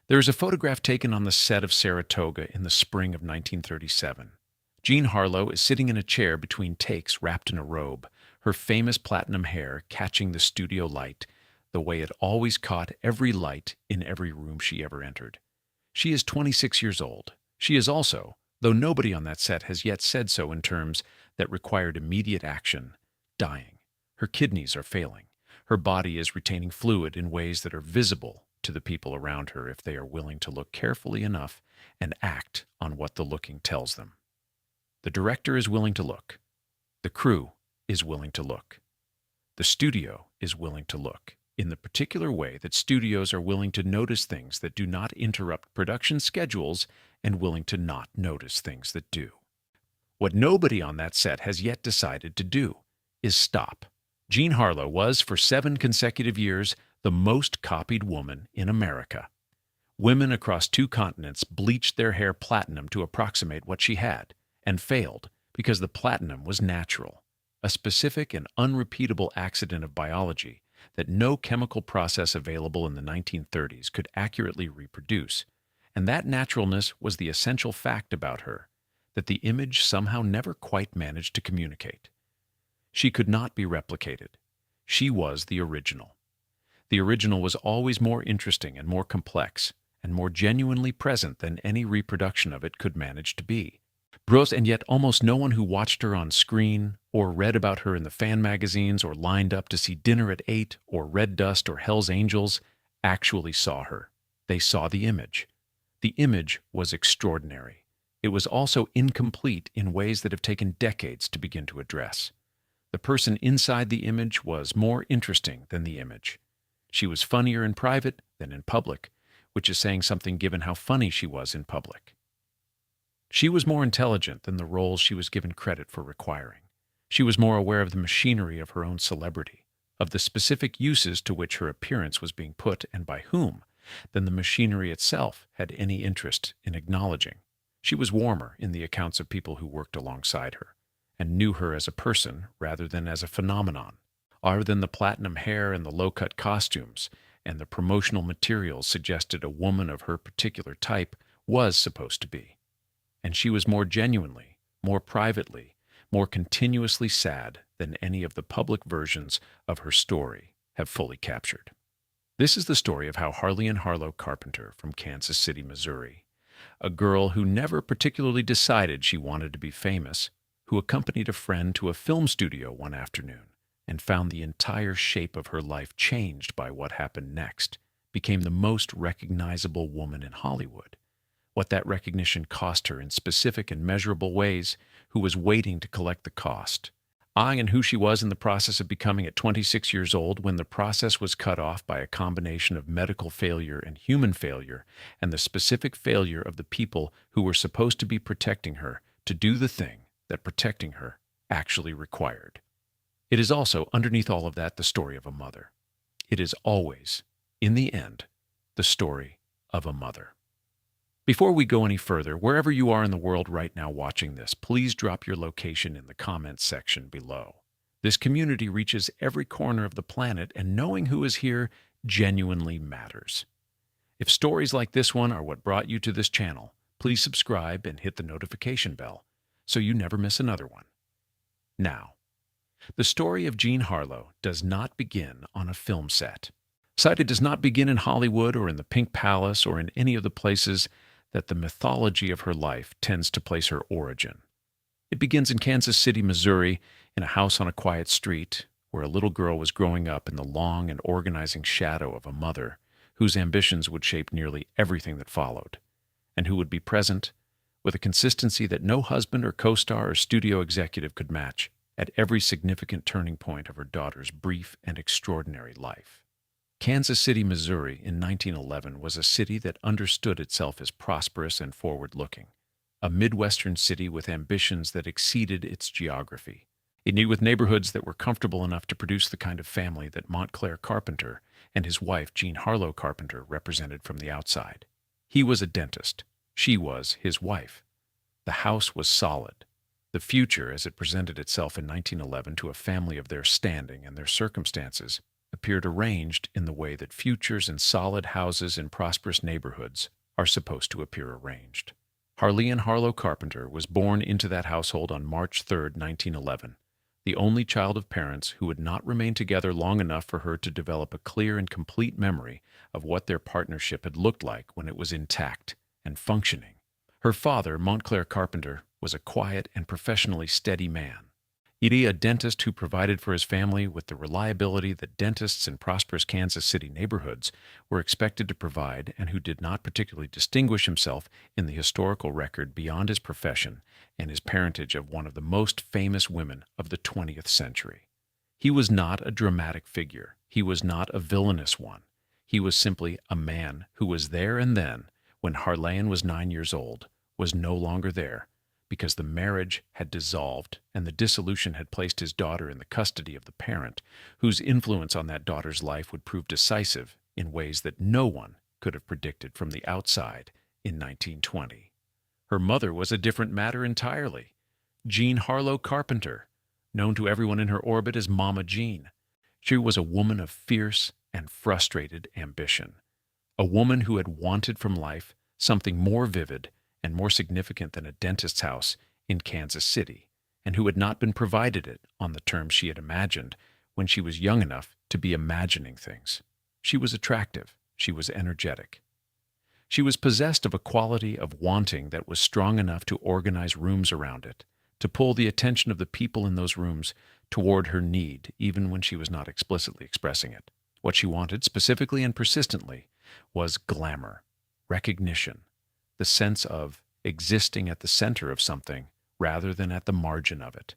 There is a photograph taken on the set of Saratoga in the spring of 1937. Jean Harlow is sitting in a chair between takes wrapped in a robe, her famous platinum hair catching the studio light the way it always caught every light in every room she ever entered. She is 26 years old. She is also, though nobody on that set has yet said so in terms that required immediate action, dying. Her kidneys are failing. Her body is retaining fluid in ways that are visible to the people around her if they are willing to look carefully enough and act on what the looking tells them. The director is willing to look. The crew is willing to look. The studio is willing to look in the particular way that studios are willing to notice things that do not interrupt production schedules and willing to not notice things that do. What nobody on that set has yet decided to do is stop. Jean Harlow was, for 7 consecutive years, the most copied woman in America. Women across 2 continents bleached their hair platinum to approximate what she had, and failed because the platinum was natural, a specific and unrepeatable accident of biology that no chemical process available in the 1930s could accurately reproduce, and that naturalness was the essential fact about her that the image somehow never quite managed to communicate. She could not be replicated. She was the original. The original was always more interesting and more complex and more genuinely present than any reproduction of it could manage to be. And yet almost no one who watched her on screen or read about her in the fan magazines or lined up to see Dinner at 8 or Red Dust or Hell's Angels actually saw her. They saw the image. The image was extraordinary. It was also incomplete in ways that have taken decades to begin to address. The person inside the image was more interesting than the image. She was funnier in private than in public, which is saying something given how funny she was in public. She was more intelligent than the roles she was given credit for requiring. She was more aware of the machinery of her own celebrity, of the specific uses to which her appearance was being put and by whom, than the machinery itself had any interest in acknowledging. She was warmer in the accounts of people who worked alongside her, and knew her as a person rather than as a phenomenon, other than the platinum hair and the low-cut costumes, and the promotional materials suggested a woman of her particular type was supposed to be. And she was more genuinely, more privately, more continuously sad than any of the public versions of her story have fully captured. This is the story of how Harlean Harlow Carpenter from Kansas City, Missouri, a girl who never particularly decided she wanted to be famous, who accompanied a friend to a film studio one afternoon and found the entire shape of her life changed by what happened next, became the most recognizable woman in Hollywood. What that recognition cost her in specific and measurable ways, who was waiting to collect the cost. And who she was in the process of becoming at 26 years old when the process was cut off by a combination of medical failure and human failure, and the specific failure of the people who were supposed to be protecting her to do the thing that protecting her actually required. It is also, underneath all of that, the story of a mother. It is always, in the end, the story of a mother. Before we go any further, wherever you are in the world right now watching this, please drop your location in the comments section below. This community reaches every corner of the planet, and knowing who is here genuinely matters. If stories like this one are what brought you to this channel, please subscribe and hit the notification bell so you never miss another one. Now, the story of Jean Harlow does not begin on a film set. It does not begin in Hollywood or in the Pink Palace or in any of the places that the mythology of her life tends to place her origin. It begins in Kansas City, Missouri, in a house on a quiet street, where a little girl was growing up in the long and organizing shadow of a mother whose ambitions would shape nearly everything that followed, and who would be present with a consistency that no husband or co-star or studio executive could match at every significant turning point of her daughter's brief and extraordinary life. Kansas City, Missouri in 1911 was a city that understood itself as prosperous and forward-looking, a Midwestern city with ambitions that exceeded its geography. It knew with neighborhoods that were comfortable enough to produce the kind of family that Montclair Carpenter and his wife Jean Harlow Carpenter represented from the outside. He was a dentist. She was his wife. The house was solid. The future, as it presented itself in 1911 to a family of their standing and their circumstances, appeared arranged in the way that futures in solid houses in prosperous neighborhoods are supposed to appear arranged. Harlean Harlow Carpenter was born into that household on March 3, 1911, the only child of parents who would not remain together long enough for her to develop a clear and complete memory of what their partnership had looked like when it was intact and functioning. Her father, Montclair Carpenter, was a quiet and professionally steady man. A dentist who provided for his family with the reliability that dentists in prosperous Kansas City neighborhoods were expected to provide, and who did not particularly distinguish himself in the historical record beyond his profession and his parentage of one of the most famous women of the 20th century. He was not a dramatic figure. He was not a villainous one. He was simply a man who was there and then, when Harlean was 9 years old, was no longer there, because the marriage had dissolved and the dissolution had placed his daughter in the custody of the parent, whose influence on that daughter's life would prove decisive in ways that no one could have predicted from the outside in 1920. Her mother was a different matter entirely. Jean Harlow Carpenter, known to everyone in her orbit as Mama Jean. She was a woman of fierce and frustrated ambition, a woman who had wanted from life something more vivid and more significant than a dentist's house in Kansas City, and who had not been provided it on the terms she had imagined when she was young enough to be imagining things. She was attractive. She was energetic. She was possessed of a quality of wanting that was strong enough to organize rooms around it, to pull the attention of the people in those rooms toward her need, even when she was not explicitly expressing it. What she wanted, specifically and persistently, was glamour, recognition, the sense of existing at the center of something rather than at the margin of it.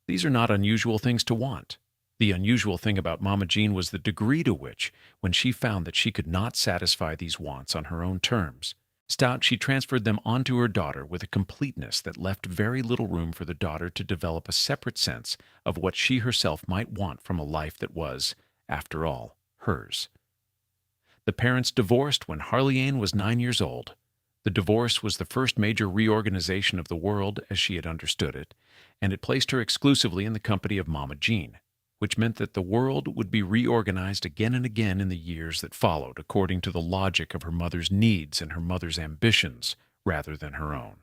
These are not unusual things to want. The unusual thing about Mama Jean was the degree to which, when she found that she could not satisfy these wants on her own terms, she transferred them onto her daughter with a completeness that left very little room for the daughter to develop a separate sense of what she herself might want from a life that was, after all, hers. The parents divorced when Harlean was 9 years old. The divorce was the first major reorganization of the world as she had understood it, and it placed her exclusively in the company of Mama Jean, which meant that the world would be reorganized again and again in the years that followed according to the logic of her mother's needs and her mother's ambitions rather than her own.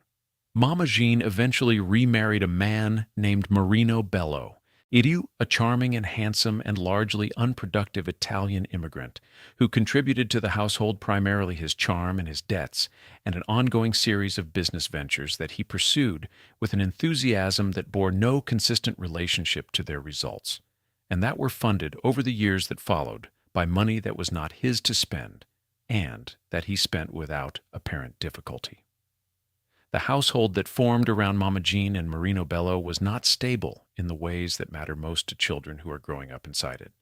Mama Jean eventually remarried a man named Marino Bello, a charming and handsome and largely unproductive Italian immigrant who contributed to the household primarily his charm and his debts and an ongoing series of business ventures that he pursued with an enthusiasm that bore no consistent relationship to their results, and that were funded over the years that followed by money that was not his to spend and that he spent without apparent difficulty. The household that formed around Mama Jean and Marino Bello was not stable in the ways that matter most to children who are growing up inside it.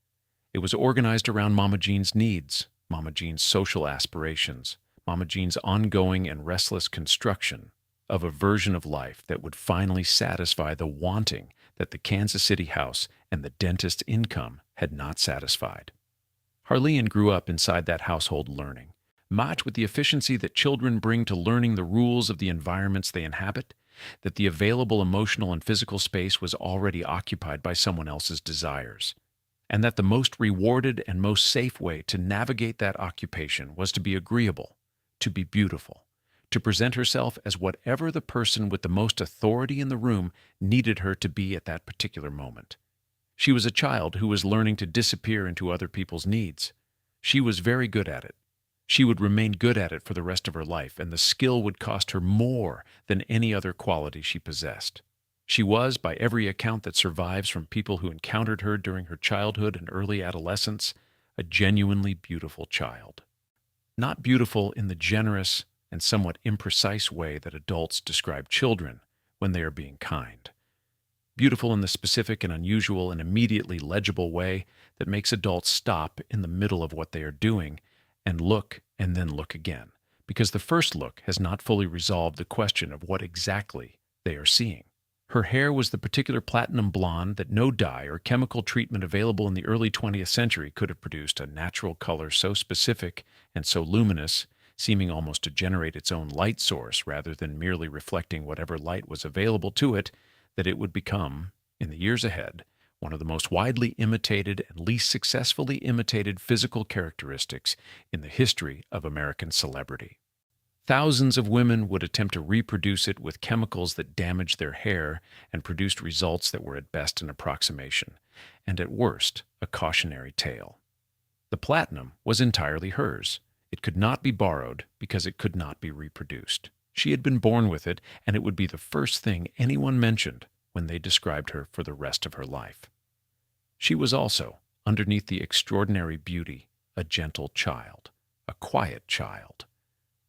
It was organized around Mama Jean's needs, Mama Jean's social aspirations, Mama Jean's ongoing and restless construction of a version of life that would finally satisfy the wanting that the Kansas City house and the dentist's income had not satisfied. Harlean grew up inside that household learning, much with the efficiency that children bring to learning the rules of the environments they inhabit, that the available emotional and physical space was already occupied by someone else's desires, and that the most rewarded and most safe way to navigate that occupation was to be agreeable, to be beautiful, to present herself as whatever the person with the most authority in the room needed her to be at that particular moment. She was a child who was learning to disappear into other people's needs. She was very good at it. She would remain good at it for the rest of her life, and the skill would cost her more than any other quality she possessed. She was, by every account that survives from people who encountered her during her childhood and early adolescence, a genuinely beautiful child. Not beautiful in the generous and somewhat imprecise way that adults describe children when they are being kind. Beautiful in the specific and unusual and immediately legible way that makes adults stop in the middle of what they are doing and look and then look again, because the first look has not fully resolved the question of what exactly they are seeing. Her hair was the particular platinum blonde that no dye or chemical treatment available in the early 20th century could have produced a natural color so specific and so luminous, seeming almost to generate its own light source rather than merely reflecting whatever light was available to it, that it would become, in the years ahead, one of the most widely imitated and least successfully imitated physical characteristics in the history of American celebrity. Thousands of women would attempt to reproduce it with chemicals that damaged their hair and produced results that were at best an approximation, and at worst, a cautionary tale. The platinum was entirely hers. It could not be borrowed because it could not be reproduced. She had been born with it, and it would be the first thing anyone mentioned when they described her for the rest of her life. She was also, underneath the extraordinary beauty, a gentle child, a quiet child,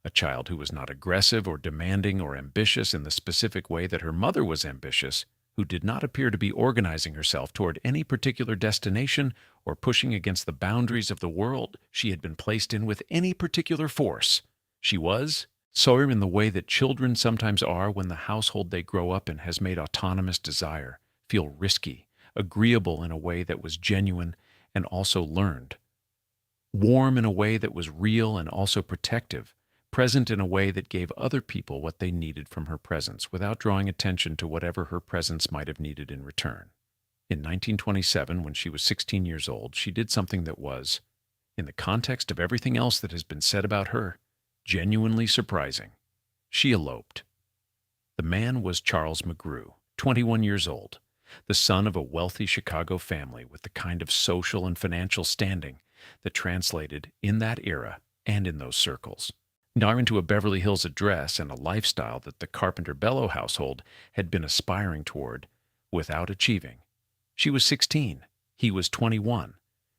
a child who was not aggressive or demanding or ambitious in the specific way that her mother was ambitious, who did not appear to be organizing herself toward any particular destination or pushing against the boundaries of the world she had been placed in with any particular force. She was, so in the way that children sometimes are when the household they grow up in has made autonomous desire feel risky, agreeable in a way that was genuine and also learned, warm in a way that was real and also protective, present in a way that gave other people what they needed from her presence without drawing attention to whatever her presence might have needed in return. In 1927, when she was 16 years old, she did something that was, in the context of everything else that has been said about her, genuinely surprising. She eloped. The man was Charles McGrew, 21 years old, the son of a wealthy Chicago family with the kind of social and financial standing that translated in that era and in those circles now into a Beverly Hills address and a lifestyle that the Carpenter-Bellew household had been aspiring toward without achieving. She was 16. He was 21.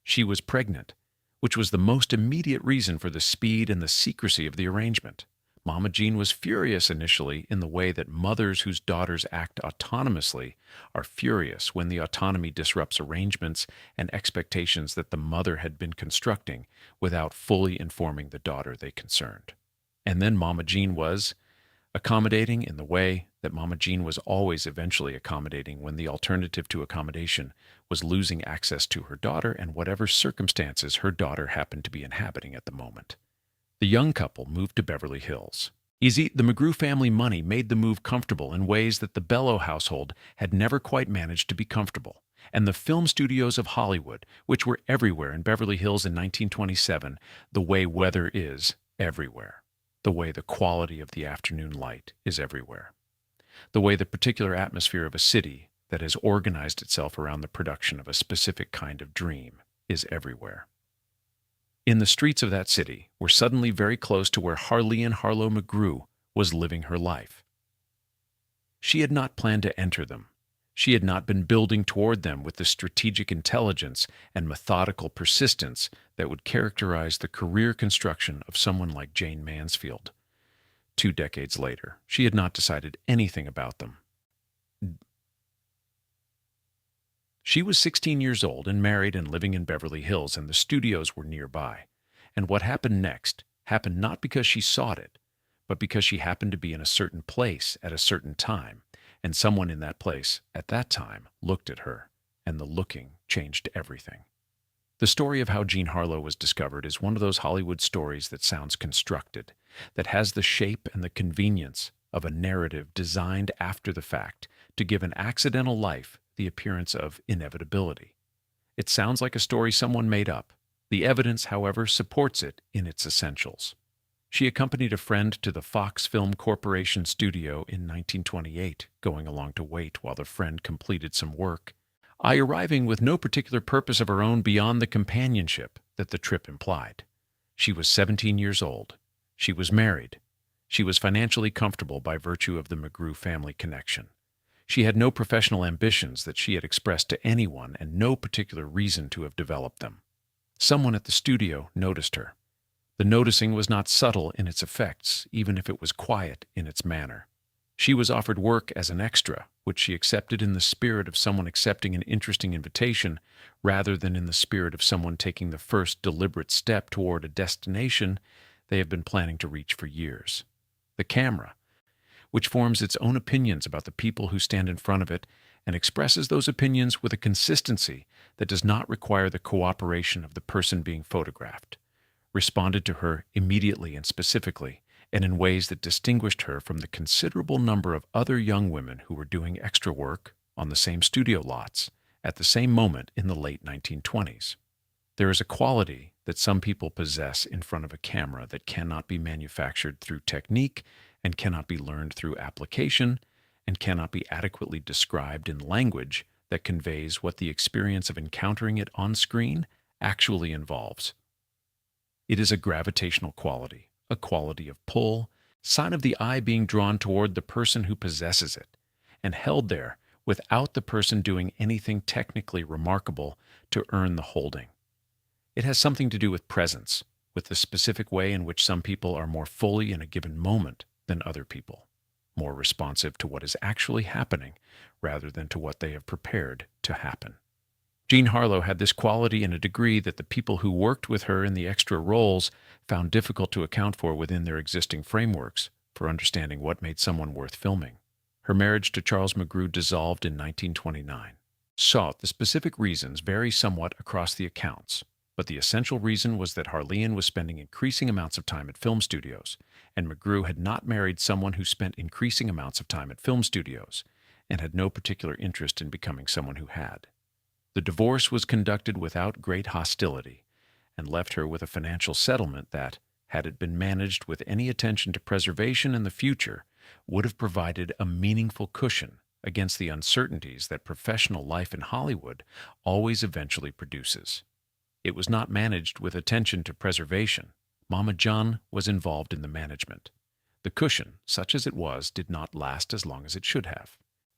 She was pregnant, which was the most immediate reason for the speed and the secrecy of the arrangement. Mama Jean was furious initially in the way that mothers whose daughters act autonomously are furious when the autonomy disrupts arrangements and expectations that the mother had been constructing without fully informing the daughter they concerned. And then Mama Jean was accommodating in the way that Mama Jean was always eventually accommodating when the alternative to accommodation was losing access to her daughter and whatever circumstances her daughter happened to be inhabiting at the moment. The young couple moved to Beverly Hills. The McGrew family money made the move comfortable in ways that the Bellew household had never quite managed to be comfortable. And the film studios of Hollywood, which were everywhere in Beverly Hills in 1927, the way weather is everywhere, the way the quality of the afternoon light is everywhere, the way the particular atmosphere of a city that has organized itself around the production of a specific kind of dream is everywhere. In the streets of that city were suddenly very close to where Jean Harlow McGrew was living her life. She had not planned to enter them. She had not been building toward them with the strategic intelligence and methodical persistence that would characterize the career construction of someone like Jane Mansfield. 2 decades later, she had not decided anything about them. She was 16 years old and married and living in Beverly Hills, and the studios were nearby. And what happened next happened not because she sought it, but because she happened to be in a certain place at a certain time, and someone in that place at that time looked at her, and the looking changed everything. The story of how Jean Harlow was discovered is one of those Hollywood stories that sounds constructed, that has the shape and the convenience of a narrative designed after the fact to give an accidental life the appearance of inevitability. It sounds like a story someone made up. The evidence, however, supports it in its essentials. She accompanied a friend to the Fox Film Corporation studio in 1928, going along to wait while the friend completed some work, arriving with no particular purpose of her own beyond the companionship that the trip implied. She was 17 years old. She was married. She was financially comfortable by virtue of the McGrew family connection. She had no professional ambitions that she had expressed to anyone and no particular reason to have developed them. Someone at the studio noticed her. The noticing was not subtle in its effects, even if it was quiet in its manner. She was offered work as an extra, which she accepted in the spirit of someone accepting an interesting invitation, rather than in the spirit of someone taking the first deliberate step toward a destination they have been planning to reach for years. The camera, which forms its own opinions about the people who stand in front of it and expresses those opinions with a consistency that does not require the cooperation of the person being photographed, responded to her immediately and specifically, and in ways that distinguished her from the considerable number of other young women who were doing extra work on the same studio lots at the same moment in the late 1920s. There is a quality that some people possess in front of a camera that cannot be manufactured through technique and cannot be learned through application and cannot be adequately described in language that conveys what the experience of encountering it on screen actually involves. It is a gravitational quality, a quality of pull, sign of the eye being drawn toward the person who possesses it, and held there without the person doing anything technically remarkable to earn the holding. It has something to do with presence, with the specific way in which some people are more fully in a given moment than other people, more responsive to what is actually happening rather than to what they have prepared to happen. Jean Harlow had this quality in a degree that the people who worked with her in the extra roles found difficult to account for within their existing frameworks for understanding what made someone worth filming. Her marriage to Charles McGrew dissolved in 1929. The specific reasons vary somewhat across the accounts, but the essential reason was that Harlean was spending increasing amounts of time at film studios, and McGrew had not married someone who spent increasing amounts of time at film studios, and had no particular interest in becoming someone who had. The divorce was conducted without great hostility, and left her with a financial settlement that, had it been managed with any attention to preservation in the future, would have provided a meaningful cushion against the uncertainties that professional life in Hollywood always eventually produces. It was not managed with attention to preservation. Mama John was involved in the management. The cushion, such as it was, did not last as long as it should have.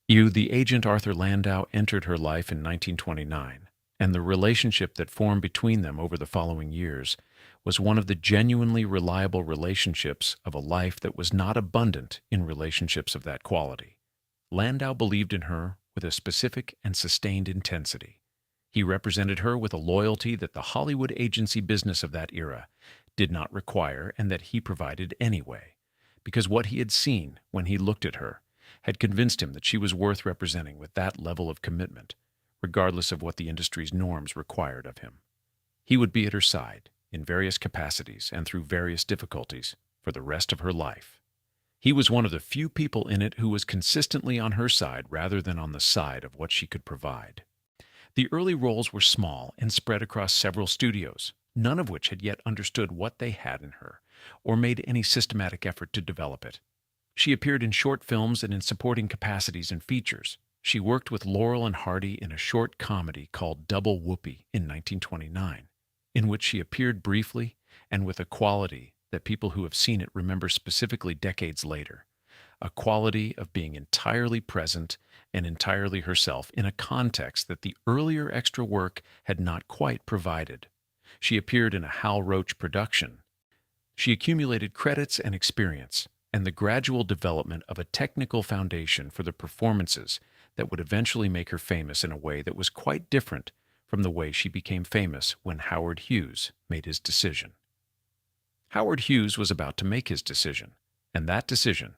The agent Arthur Landau entered her life in 1929, and the relationship that formed between them over the following years was one of the genuinely reliable relationships of a life that was not abundant in relationships of that quality. Landau believed in her with a specific and sustained intensity. He represented her with a loyalty that the Hollywood agency business of that era did not require and that he provided anyway, because what he had seen when he looked at her had convinced him that she was worth representing with that level of commitment, regardless of what the industry's norms required of him. He would be at her side, in various capacities and through various difficulties, for the rest of her life. He was one of the few people in it who was consistently on her side rather than on the side of what she could provide. The early roles were small and spread across several studios, none of which had yet understood what they had in her, or made any systematic effort to develop it. She appeared in short films and in supporting capacities and features. She worked with Laurel and Hardy in a short comedy called Double Whoopee in 1929, in which she appeared briefly and with a quality that people who have seen it remember specifically decades later, a quality of being entirely present and entirely herself in a context that the earlier extra work had not quite provided. She appeared in a Hal Roach production. She accumulated credits and experience, and the gradual development of a technical foundation for the performances that would eventually make her famous in a way that was quite different from the way she became famous when Howard Hughes made his decision. Howard Hughes was about to make his decision, and that decision,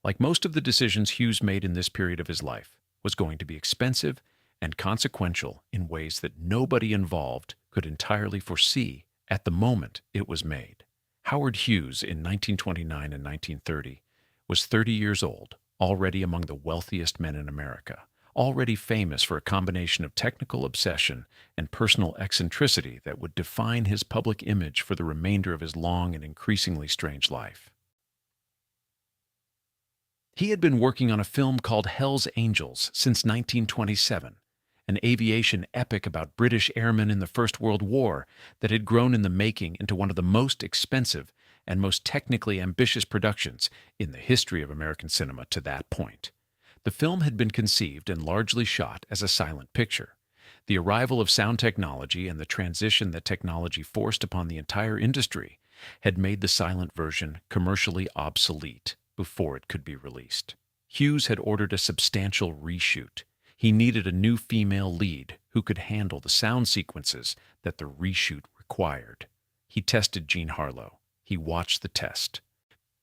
like most of the decisions Hughes made in this period of his life, was going to be expensive and consequential in ways that nobody involved could entirely foresee at the moment it was made. Howard Hughes, in 1929 and 1930, was 30 years old, already among the wealthiest men in America, already famous for a combination of technical obsession and personal eccentricity that would define his public image for the remainder of his long and increasingly strange life. He had been working on a film called Hell's Angels since 1927, an aviation epic about British airmen in the First World War that had grown in the making into one of the most expensive and most technically ambitious productions in the history of American cinema to that point. The film had been conceived and largely shot as a silent picture. The arrival of sound technology and the transition that technology forced upon the entire industry had made the silent version commercially obsolete before it could be released. Hughes had ordered a substantial reshoot. He needed a new female lead who could handle the sound sequences that the reshoot required. He tested Jean Harlow. He watched the test.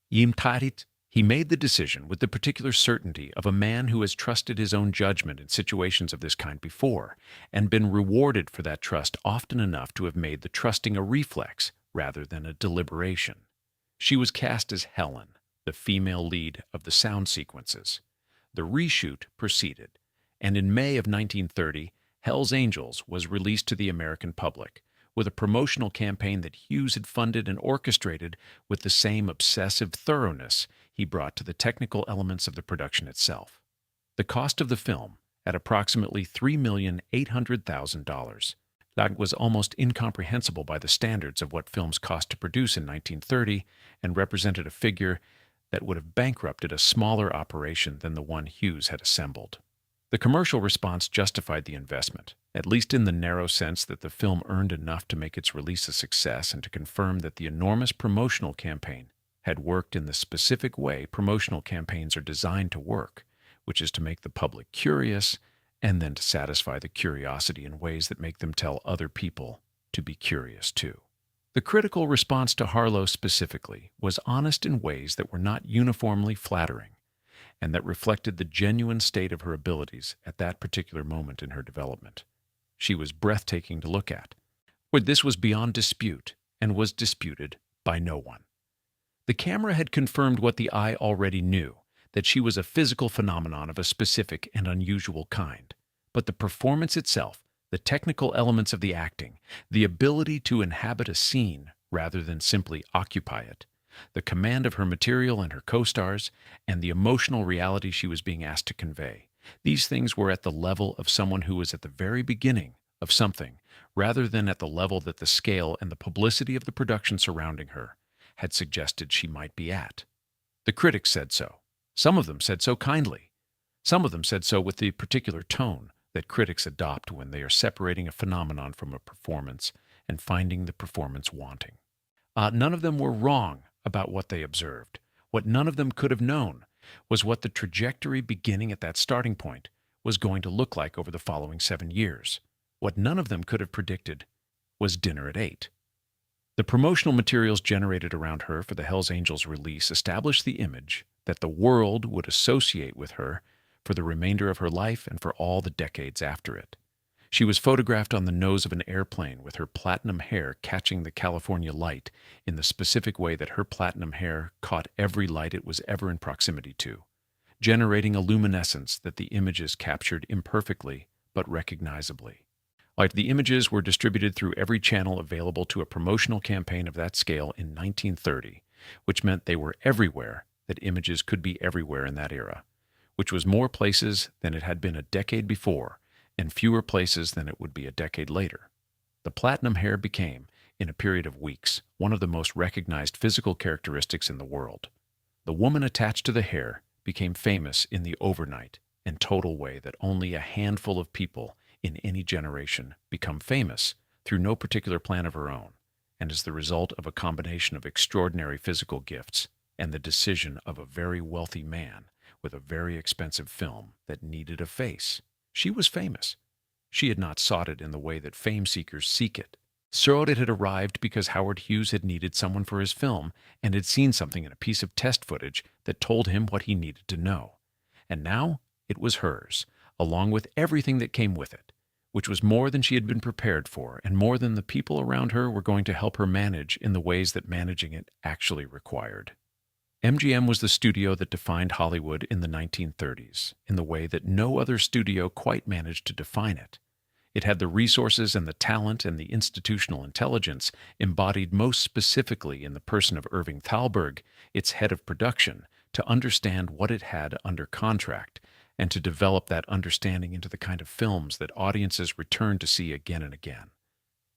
He made the decision with the particular certainty of a man who has trusted his own judgment in situations of this kind before, and been rewarded for that trust often enough to have made the trusting a reflex rather than a deliberation. She was cast as Helen, the female lead of the sound sequences. The reshoot proceeded, and in May of 1930, Hell's Angels was released to the American public, with a promotional campaign that Hughes had funded and orchestrated with the same obsessive thoroughness he brought to the technical elements of the production itself. The cost of the film, at approximately $3,800,000, that was almost incomprehensible by the standards of what films cost to produce in 1930 and represented a figure that would have bankrupted a smaller operation than the one Hughes had assembled. The commercial response justified the investment, at least in the narrow sense that the film earned enough to make its release a success and to confirm that the enormous promotional campaign had worked in the specific way promotional campaigns are designed to work, which is to make the public curious and then to satisfy the curiosity in ways that make them tell other people to be curious too. The critical response to Harlow specifically was honest in ways that were not uniformly flattering and that reflected the genuine state of her abilities at that particular moment in her development. She was breathtaking to look at, but this was beyond dispute and was disputed by no one. The camera had confirmed what the eye already knew, that she was a physical phenomenon of a specific and unusual kind. But the performance itself, the technical elements of the acting, the ability to inhabit a scene rather than simply occupy it, the command of her material and her co-stars, and the emotional reality she was being asked to convey, these things were at the level of someone who was at the very beginning of something, rather than at the level that the scale and the publicity of the production surrounding her had suggested she might be at. The critics said so. Some of them said so kindly. Some of them said so with the particular tone that critics adopt when they are separating a phenomenon from a performance and finding the performance wanting. None of them were wrong about what they observed. What none of them could have known was what the trajectory beginning at that starting point was going to look like over the following 7 years. What none of them could have predicted was Dinner at 8. The promotional materials generated around her for the Hells Angels release established the image that the world would associate with her for the remainder of her life and for all the decades after it. She was photographed on the nose of an airplane with her platinum hair catching the California light in the specific way that her platinum hair caught every light it was ever in proximity to, generating a luminescence that the images captured imperfectly but recognizably. Like the images were distributed through every channel available to a promotional campaign of that scale in 1930, which meant they were everywhere that images could be everywhere in that era, which was more places than it had been a decade before and fewer places than it would be a decade later. The platinum hair became, in a period of weeks, one of the most recognized physical characteristics in the world. The woman attached to the hair became famous in the overnight and total way that only a handful of people in any generation become famous through no particular plan of her own, and as the result of a combination of extraordinary physical gifts and the decision of a very wealthy man with a very expensive film that needed a face. She was famous. She had not sought it in the way that fame seekers seek it. So it had arrived because Howard Hughes had needed someone for his film and had seen something in a piece of test footage that told him what he needed to know. And now it was hers, along with everything that came with it, which was more than she had been prepared for and more than the people around her were going to help her manage in the ways that managing it actually required. MGM was the studio that defined Hollywood in the 1930s in the way that no other studio quite managed to define it. It had the resources and the talent and the institutional intelligence embodied most specifically in the person of Irving Thalberg, its head of production, to understand what it had under contract and to develop that understanding into the kind of films that audiences returned to see again and again.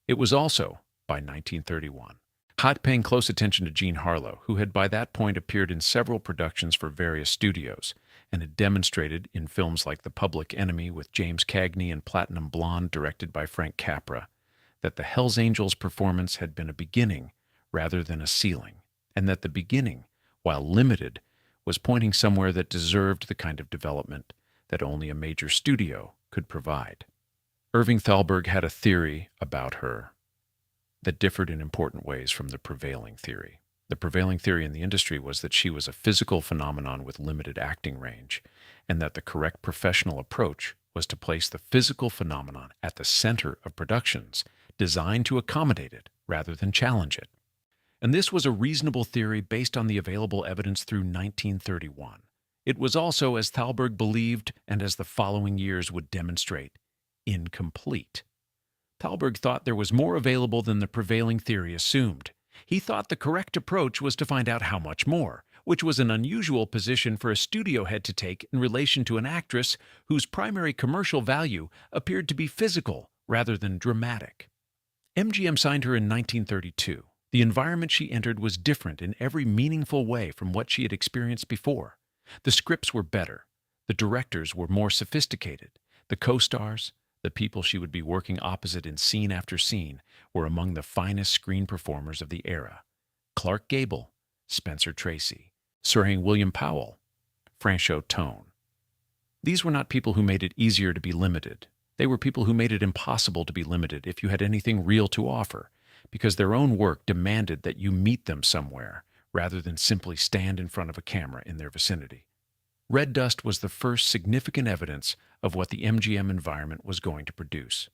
It was also, by 1931, paying close attention to Jean Harlow, who had by that point appeared in several productions for various studios and had demonstrated in films like The Public Enemy with James Cagney and Platinum Blonde directed by Frank Capra, that the Hells Angels performance had been a beginning rather than a ceiling, and that the beginning, while limited, was pointing somewhere that deserved the kind of development that only a major studio could provide. Irving Thalberg had a theory about her that differed in important ways from the prevailing theory. The prevailing theory in the industry was that she was a physical phenomenon with limited acting range, and that the correct professional approach was to place the physical phenomenon at the center of productions designed to accommodate it rather than challenge it. And this was a reasonable theory based on the available evidence through 1931. It was also, as Thalberg believed and as the following years would demonstrate, incomplete. Thalberg thought there was more available than the prevailing theory assumed. He thought the correct approach was to find out how much more, which was an unusual position for a studio head to take in relation to an actress whose primary commercial value appeared to be physical rather than dramatic. MGM signed her in 1932. The environment she entered was different in every meaningful way from what she had experienced before. The scripts were better. The directors were more sophisticated. The co-stars, the people she would be working opposite in scene after scene, were among the finest screen performers of the era. Clark Gable, Spencer Tracy, Sir William Powell, Franchot Tone. These were not people who made it easier to be limited. They were people who made it impossible to be limited if you had anything real to offer, because their own work demanded that you meet them somewhere, rather than simply stand in front of a camera in their vicinity. Red Dust was the first significant evidence of what the MGM environment was going to produce.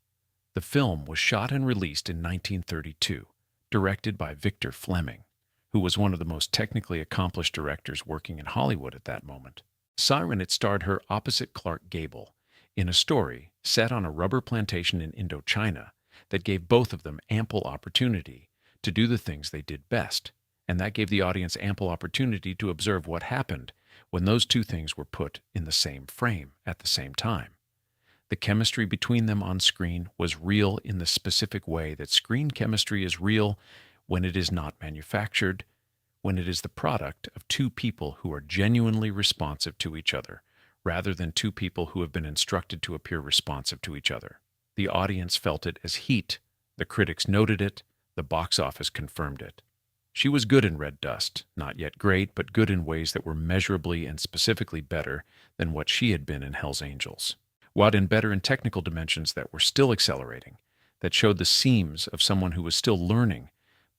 The film was shot and released in 1932, directed by Victor Fleming, who was one of the most technically accomplished directors working in Hollywood at that moment. Siren it starred her opposite Clark Gable, in a story set on a rubber plantation in Indochina that gave both of them ample opportunity to do the things they did best, and that gave the audience ample opportunity to observe what happened when those two things were put in the same frame at the same time. The chemistry between them on screen was real in the specific way that screen chemistry is real when it is not manufactured, when it is the product of two people who are genuinely responsive to each other, rather than two people who have been instructed to appear responsive to each other. The audience felt it as heat, the critics noted it, the box office confirmed it. She was good in Red Dust, not yet great, but good in ways that were measurably and specifically better than what she had been in Hell's Angels. While in better in technical dimensions that were still accelerating, that showed the seams of someone who was still learning,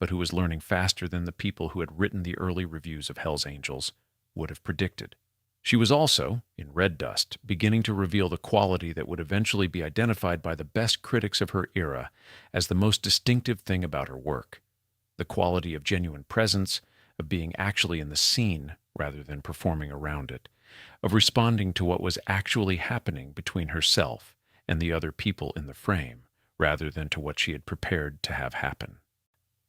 but who was learning faster than the people who had written the early reviews of Hell's Angels would have predicted. She was also, in Red Dust, beginning to reveal the quality that would eventually be identified by the best critics of her era as the most distinctive thing about her work. The quality of genuine presence, of being actually in the scene rather than performing around it, of responding to what was actually happening between herself and the other people in the frame, rather than to what she had prepared to have happen.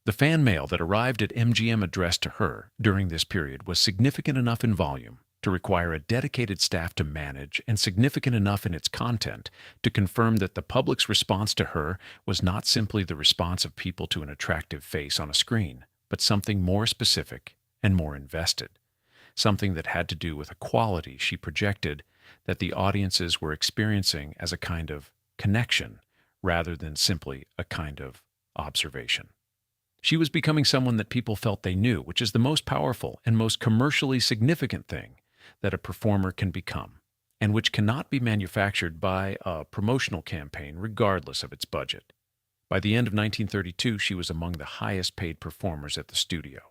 The fan mail that arrived at MGM addressed to her during this period was significant enough in volume to require a dedicated staff to manage and significant enough in its content to confirm that the public's response to her was not simply the response of people to an attractive face on a screen, but something more specific and more invested, something that had to do with a quality she projected that the audiences were experiencing as a kind of connection rather than simply a kind of observation. She was becoming someone that people felt they knew, which is the most powerful and most commercially significant thing that a performer can become, and which cannot be manufactured by a promotional campaign regardless of its budget. By the end of 1932, she was among the highest-paid performers at the studio.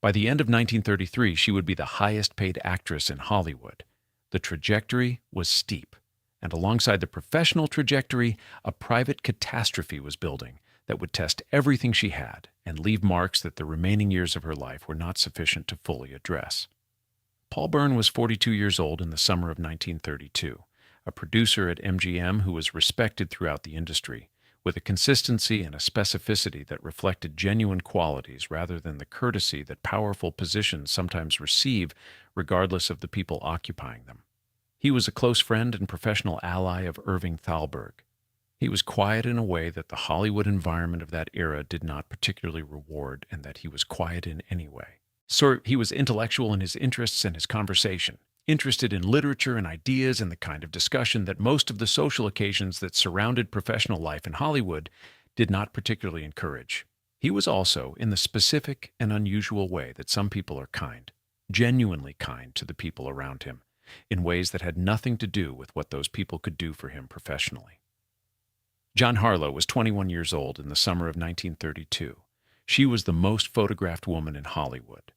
By the end of 1933, she would be the highest-paid actress in Hollywood. The trajectory was steep, and alongside the professional trajectory, a private catastrophe was building that would test everything she had and leave marks that the remaining years of her life were not sufficient to fully address. Paul Bern was 42 years old in the summer of 1932, a producer at MGM who was respected throughout the industry, with a consistency and a specificity that reflected genuine qualities rather than the courtesy that powerful positions sometimes receive regardless of the people occupying them. He was a close friend and professional ally of Irving Thalberg. He was quiet in a way that the Hollywood environment of that era did not particularly reward, and that he was quiet in any way. So he was intellectual in his interests and his conversation, interested in literature and ideas and the kind of discussion that most of the social occasions that surrounded professional life in Hollywood did not particularly encourage. He was also in the specific and unusual way that some people are kind, genuinely kind to the people around him, in ways that had nothing to do with what those people could do for him professionally. Jean Harlow was 21 years old in the summer of 1932. She was the most photographed woman in Hollywood.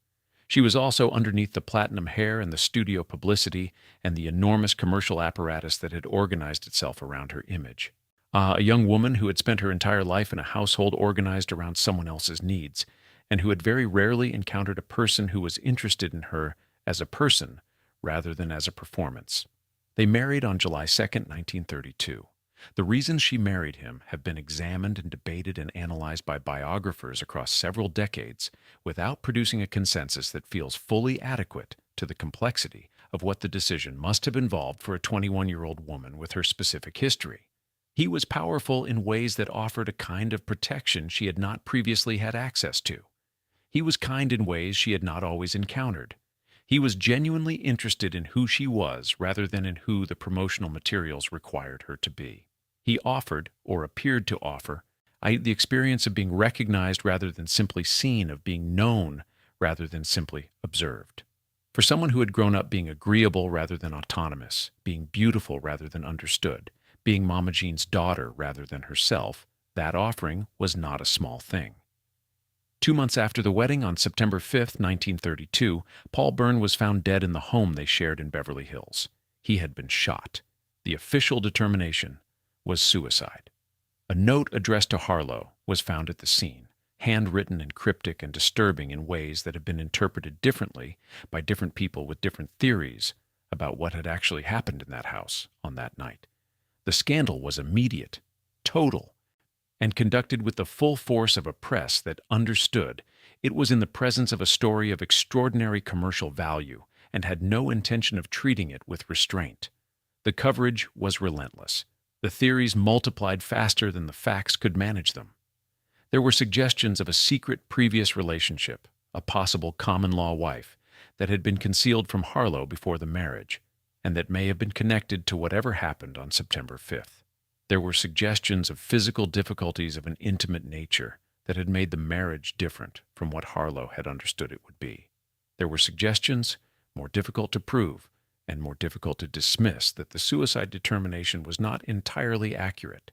She was also underneath the platinum hair and the studio publicity and the enormous commercial apparatus that had organized itself around her image. A young woman who had spent her entire life in a household organized around someone else's needs, and who had very rarely encountered a person who was interested in her as a person rather than as a performance. They married on July 2, 1932. The reasons she married him have been examined and debated and analyzed by biographers across several decades without producing a consensus that feels fully adequate to the complexity of what the decision must have involved for a 21-year-old woman with her specific history. He was powerful in ways that offered a kind of protection she had not previously had access to. He was kind in ways she had not always encountered. He was genuinely interested in who she was rather than in who the promotional materials required her to be. He offered, or appeared to offer, the experience of being recognized rather than simply seen, of being known rather than simply observed. For someone who had grown up being agreeable rather than autonomous, being beautiful rather than understood, being Mama Jean's daughter rather than herself, that offering was not a small thing. 2 months after the wedding, on September 5, 1932, Paul Bern was found dead in the home they shared in Beverly Hills. He had been shot. The official determination was suicide. A note addressed to Harlow was found at the scene, handwritten and cryptic and disturbing in ways that have been interpreted differently by different people with different theories about what had actually happened in that house on that night. The scandal was immediate, total, and conducted with the full force of a press that understood it was in the presence of a story of extraordinary commercial value and had no intention of treating it with restraint. The coverage was relentless. The theories multiplied faster than the facts could manage them. There were suggestions of a secret previous relationship, a possible common-law wife, that had been concealed from Harlow before the marriage, and that may have been connected to whatever happened on September 5th. There were suggestions of physical difficulties of an intimate nature that had made the marriage different from what Harlow had understood it would be. There were suggestions, more difficult to prove and more difficult to dismiss, that the suicide determination was not entirely accurate,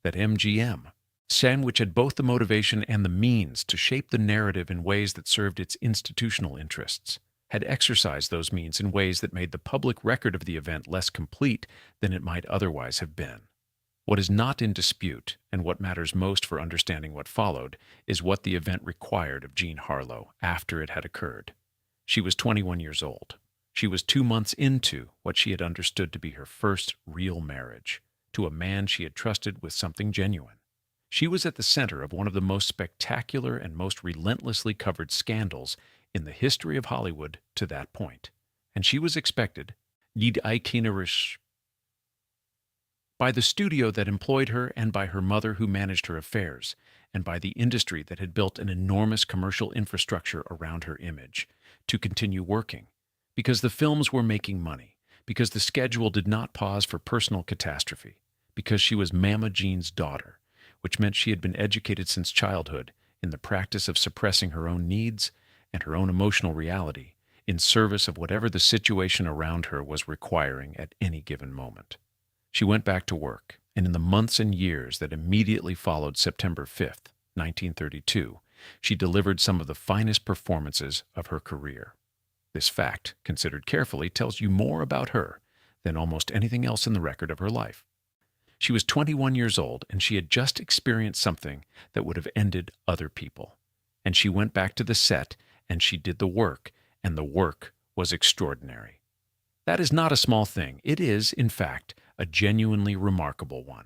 that MGM, Sandwich had both the motivation and the means to shape the narrative in ways that served its institutional interests, had exercised those means in ways that made the public record of the event less complete than it might otherwise have been. What is not in dispute, and what matters most for understanding what followed, is what the event required of Jean Harlow after it had occurred. She was 21 years old. She was 2 months into what she had understood to be her first real marriage, to a man she had trusted with something genuine. She was at the center of one of the most spectacular and most relentlessly covered scandals in the history of Hollywood to that point, and she was expected, by the studio that employed her and by her mother who managed her affairs, and by the industry that had built an enormous commercial infrastructure around her image, to continue working, because the films were making money, because the schedule did not pause for personal catastrophe, because she was Mama Jean's daughter, which meant she had been educated since childhood in the practice of suppressing her own needs and her own emotional reality in service of whatever the situation around her was requiring at any given moment. She went back to work, and in the months and years that immediately followed September 5th, 1932, she delivered some of the finest performances of her career. This fact, considered carefully, tells you more about her than almost anything else in the record of her life. She was 21 years old, and she had just experienced something that would have ended other people. And she went back to the set, and she did the work, and the work was extraordinary. That is not a small thing. It is, in fact, a genuinely remarkable one.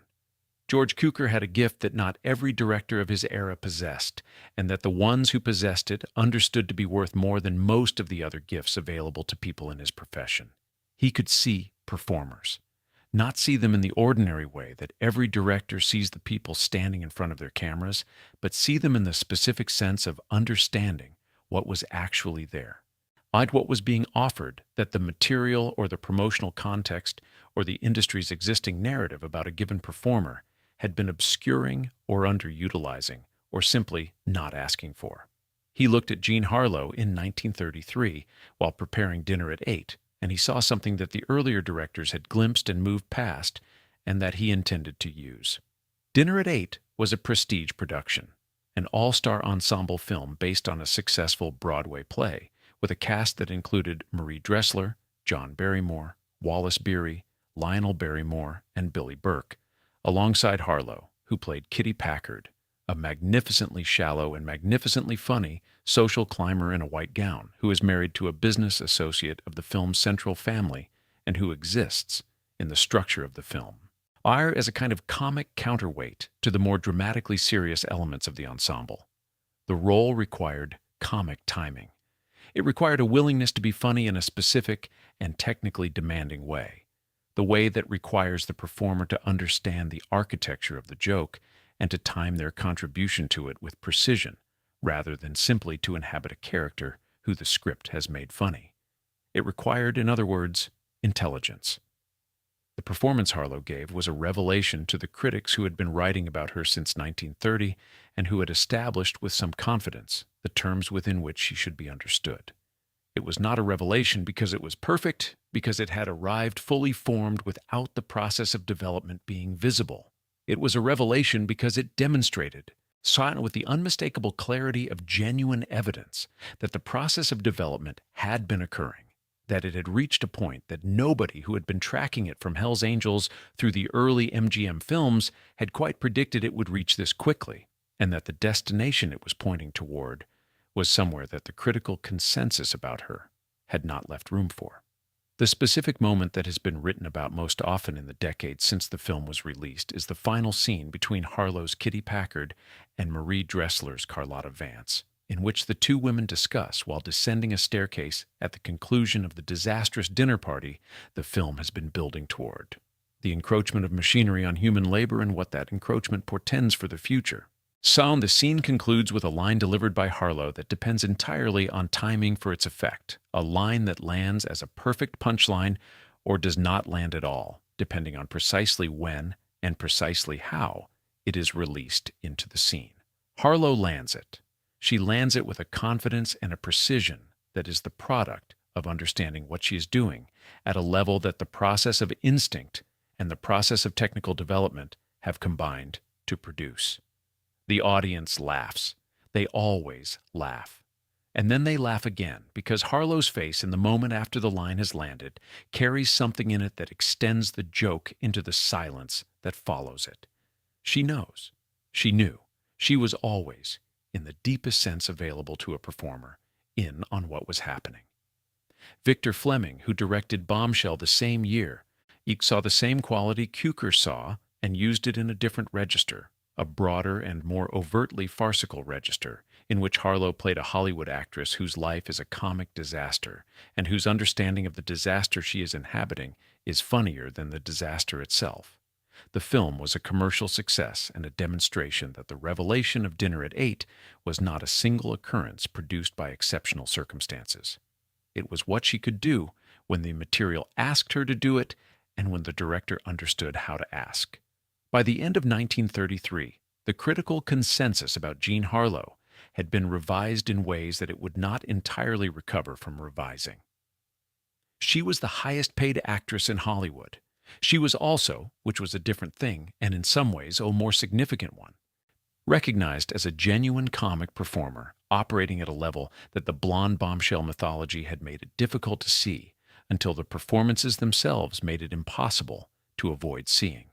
George Cukor had a gift that not every director of his era possessed, and that the ones who possessed it understood to be worth more than most of the other gifts available to people in his profession. He could see performers. Not see them in the ordinary way that every director sees the people standing in front of their cameras, but see them in the specific sense of understanding what was actually there. Like what was being offered, that the material or the promotional context or the industry's existing narrative about a given performer had been obscuring or underutilizing or simply not asking for. He looked at Jean Harlow in 1933 while preparing Dinner at 8, and he saw something that the earlier directors had glimpsed and moved past and that he intended to use. Dinner at 8 was a prestige production, an all-star ensemble film based on a successful Broadway play, with a cast that included Marie Dressler, John Barrymore, Wallace Beery, Lionel Barrymore, and Billy Burke, alongside Harlow, who played Kitty Packard, a magnificently shallow and magnificently funny social climber in a white gown who is married to a business associate of the film's central family and who exists in the structure of the film. or as a kind of comic counterweight to the more dramatically serious elements of the ensemble. The role required comic timing. It required a willingness to be funny in a specific and technically demanding way, the way that requires the performer to understand the architecture of the joke and to time their contribution to it with precision, rather than simply to inhabit a character who the script has made funny. It required, in other words, intelligence. The performance Harlow gave was a revelation to the critics who had been writing about her since 1930 and who had established with some confidence the terms within which she should be understood. It was not a revelation because it was perfect, because it had arrived fully formed without the process of development being visible. It was a revelation because it demonstrated, saw with the unmistakable clarity of genuine evidence, that the process of development had been occurring, that it had reached a point that nobody who had been tracking it from Hell's Angels through the early MGM films had quite predicted it would reach this quickly, and that the destination it was pointing toward was somewhere that the critical consensus about her had not left room for. The specific moment that has been written about most often in the decades since the film was released is the final scene between Harlow's Kitty Packard and Marie Dressler's Carlotta Vance, in which the two women discuss while descending a staircase at the conclusion of the disastrous dinner party the film has been building toward. The encroachment of machinery on human labor and what that encroachment portends for the future. So, the scene concludes with a line delivered by Harlow that depends entirely on timing for its effect, a line that lands as a perfect punchline or does not land at all, depending on precisely when and precisely how it is released into the scene. Harlow lands it. She lands it with a confidence and a precision that is the product of understanding what she is doing at a level that the process of instinct and the process of technical development have combined to produce. The audience laughs. They always laugh. And then they laugh again, because Harlow's face in the moment after the line has landed carries something in it that extends the joke into the silence that follows it. She knows. She knew. She was always, in the deepest sense available to a performer, in on what was happening. Victor Fleming, who directed Bombshell the same year, saw the same quality Cukor saw and used it in a different register, a broader and more overtly farcical register, in which Harlow played a Hollywood actress whose life is a comic disaster, and whose understanding of the disaster she is inhabiting is funnier than the disaster itself. The film was a commercial success and a demonstration that the revelation of Dinner at 8 was not a single occurrence produced by exceptional circumstances. It was what she could do when the material asked her to do it and when the director understood how to ask. By the end of 1933, the critical consensus about Jean Harlow had been revised in ways that it would not entirely recover from revising. She was the highest-paid actress in Hollywood. She was also, which was a different thing, and in some ways a more significant one, recognized as a genuine comic performer operating at a level that the blonde bombshell mythology had made it difficult to see until the performances themselves made it impossible to avoid seeing.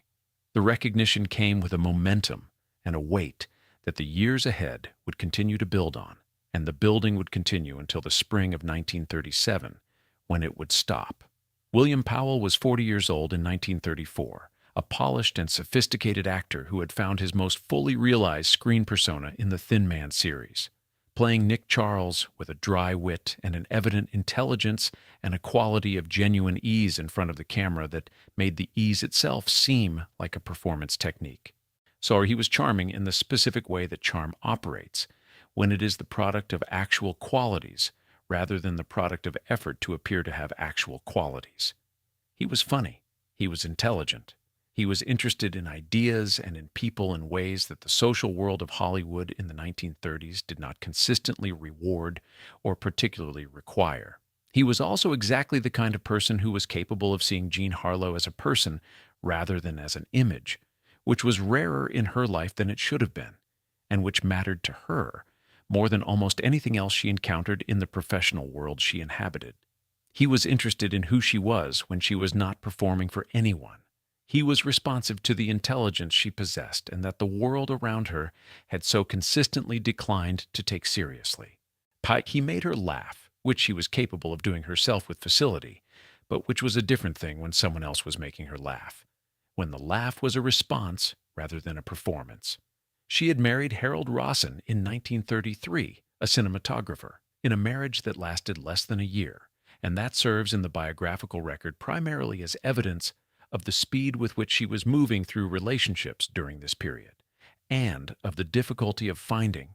The recognition came with a momentum and a weight that the years ahead would continue to build on, and the building would continue until the spring of 1937, when it would stop. William Powell was 40 years old in 1934, a polished and sophisticated actor who had found his most fully realized screen persona in the Thin Man series, playing Nick Charles with a dry wit and an evident intelligence and a quality of genuine ease in front of the camera that made the ease itself seem like a performance technique. So he was charming in the specific way that charm operates, when it is the product of actual qualities rather than the product of effort to appear to have actual qualities. He was funny. He was intelligent. He was interested in ideas and in people in ways that the social world of Hollywood in the 1930s did not consistently reward or particularly require. He was also exactly the kind of person who was capable of seeing Jean Harlow as a person rather than as an image, which was rarer in her life than it should have been, and which mattered to her more than almost anything else she encountered in the professional world she inhabited. He was interested in who she was when she was not performing for anyone. He was responsive to the intelligence she possessed and that the world around her had so consistently declined to take seriously. He made her laugh, which she was capable of doing herself with facility, but which was a different thing when someone else was making her laugh. when the laugh was a response rather than a performance. She had married Harold Rawson in 1933, a cinematographer, in a marriage that lasted less than a year, and that serves in the biographical record primarily as evidence of the speed with which she was moving through relationships during this period, and of the difficulty of finding,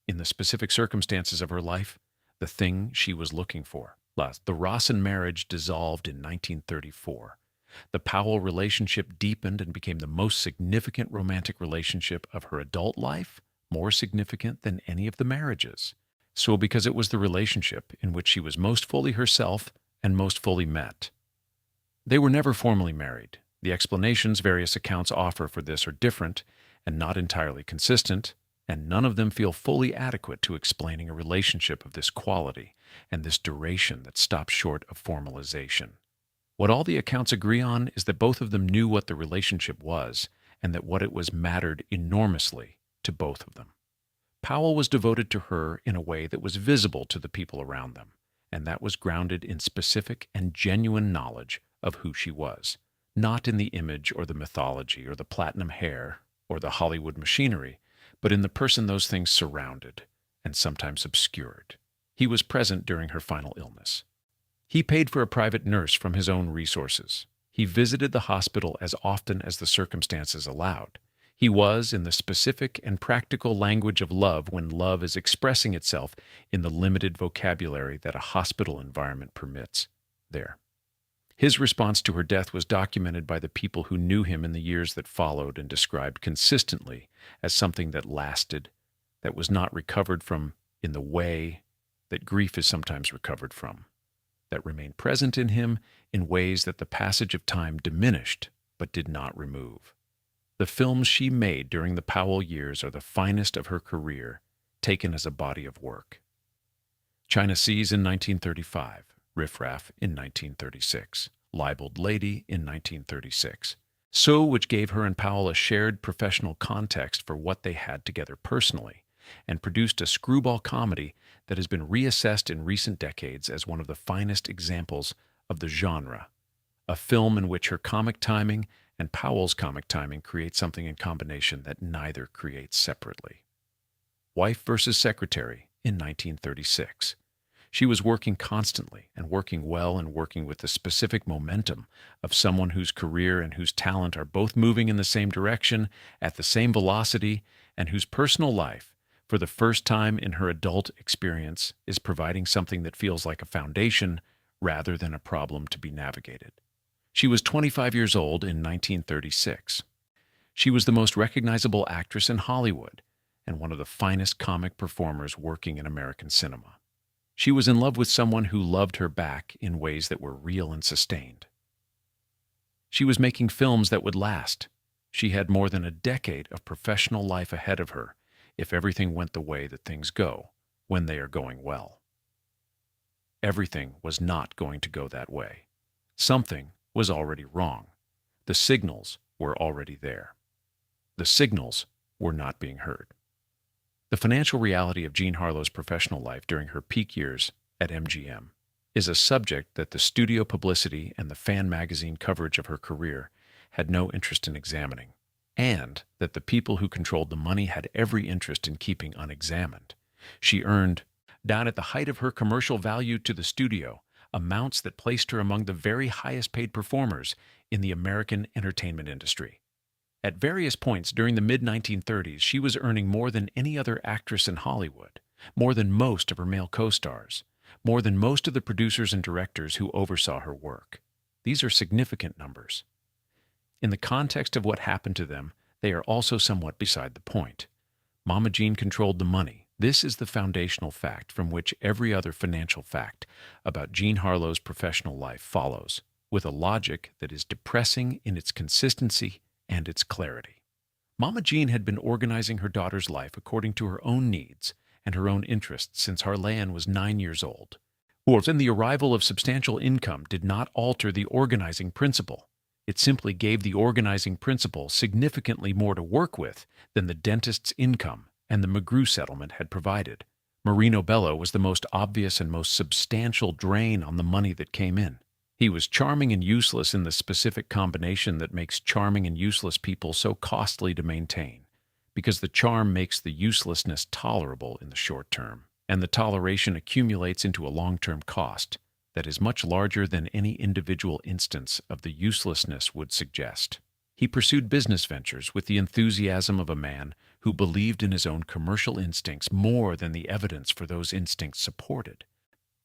in the specific circumstances of her life, the thing she was looking for. The Rawson marriage dissolved in 1934. The Powell relationship deepened and became the most significant romantic relationship of her adult life, more significant than any of the marriages. So because it was the relationship in which she was most fully herself and most fully met. They were never formally married. The explanations various accounts offer for this are different and not entirely consistent, and none of them feel fully adequate to explaining a relationship of this quality and this duration that stops short of formalization. What all the accounts agree on is that both of them knew what the relationship was and that what it was mattered enormously to both of them. Powell was devoted to her in a way that was visible to the people around them, and that was grounded in specific and genuine knowledge of who she was, not in the image or the mythology or the platinum hair or the Hollywood machinery, but in the person those things surrounded and sometimes obscured. He was present during her final illness. He paid for a private nurse from his own resources. He visited the hospital as often as the circumstances allowed. He was, in the specific and practical language of love when love is expressing itself in the limited vocabulary that a hospital environment permits, there. His response to her death was documented by the people who knew him in the years that followed and described consistently as something that lasted, that was not recovered from in the way that grief is sometimes recovered from, that remained present in him in ways that the passage of time diminished but did not remove. The films she made during the Powell years are the finest of her career, taken as a body of work. China Seas in 1935, Riff Raff in 1936, Libeled Lady in 1936. So, which gave her and Powell a shared professional context for what they had together personally, and produced a screwball comedy that has been reassessed in recent decades as one of the finest examples of the genre, a film in which her comic timing and Powell's comic timing create something in combination that neither creates separately. Wife versus Secretary in 1936. She was working constantly and working well and working with the specific momentum of someone whose career and whose talent are both moving in the same direction at the same velocity and whose personal life, for the first time in her adult experience, is providing something that feels like a foundation rather than a problem to be navigated. She was 25 years old in 1936. She was the most recognizable actress in Hollywood and one of the finest comic performers working in American cinema. She was in love with someone who loved her back in ways that were real and sustained. She was making films that would last. She had more than a decade of professional life ahead of her if everything went the way that things go when they are going well. Everything was not going to go that way. Something was already wrong. The signals were already there. The signals were not being heard. The financial reality of Jean Harlow's professional life during her peak years at MGM is a subject that the studio publicity and the fan magazine coverage of her career had no interest in examining, and that the people who controlled the money had every interest in keeping unexamined. She earned, down at the height of her commercial value to the studio, amounts that placed her among the very highest paid performers in the American entertainment industry. At various points during the mid-1930s, she was earning more than any other actress in Hollywood, more than most of her male co-stars, more than most of the producers and directors who oversaw her work. These are significant numbers. In the context of what happened to them, they are also somewhat beside the point. Mama Jean controlled the money. This is the foundational fact from which every other financial fact about Jean Harlow's professional life follows, with a logic that is depressing in its consistency and its clarity. Mama Jean had been organizing her daughter's life according to her own needs and her own interests since Harlan was 9 years old. And the arrival of substantial income did not alter the organizing principle. It simply gave the organizing principle significantly more to work with than the dentist's income and the McGrew settlement had provided. Marino Bello was the most obvious and most substantial drain on the money that came in. He was charming and useless in the specific combination that makes charming and useless people so costly to maintain, because the charm makes the uselessness tolerable in the short term, and the toleration accumulates into a long-term cost that is much larger than any individual instance of the uselessness would suggest. He pursued business ventures with the enthusiasm of a man who believed in his own commercial instincts more than the evidence for those instincts supported.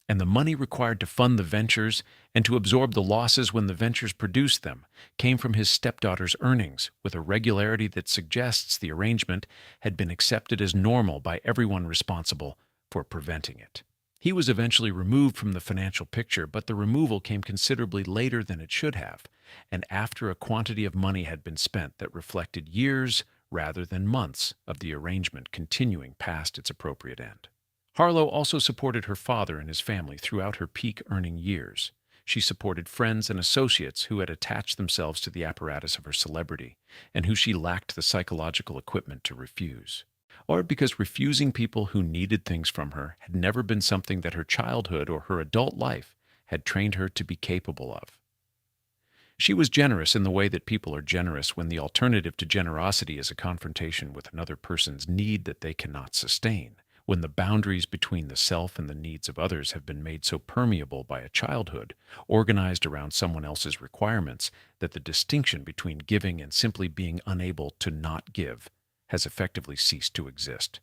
And the money required to fund the ventures and to absorb the losses when the ventures produced them came from his stepdaughter's earnings with a regularity that suggests the arrangement had been accepted as normal by everyone responsible for preventing it. He was eventually removed from the financial picture, but the removal came considerably later than it should have, and after a quantity of money had been spent that reflected years rather than months of the arrangement continuing past its appropriate end. Harlow also supported her father and his family throughout her peak earning years. She supported friends and associates who had attached themselves to the apparatus of her celebrity and who she lacked the psychological equipment to refuse. Or because refusing people who needed things from her had never been something that her childhood or her adult life had trained her to be capable of. She was generous in the way that people are generous when the alternative to generosity is a confrontation with another person's need that they cannot sustain, when the boundaries between the self and the needs of others have been made so permeable by a childhood, organized around someone else's requirements, that the distinction between giving and simply being unable to not give has effectively ceased to exist.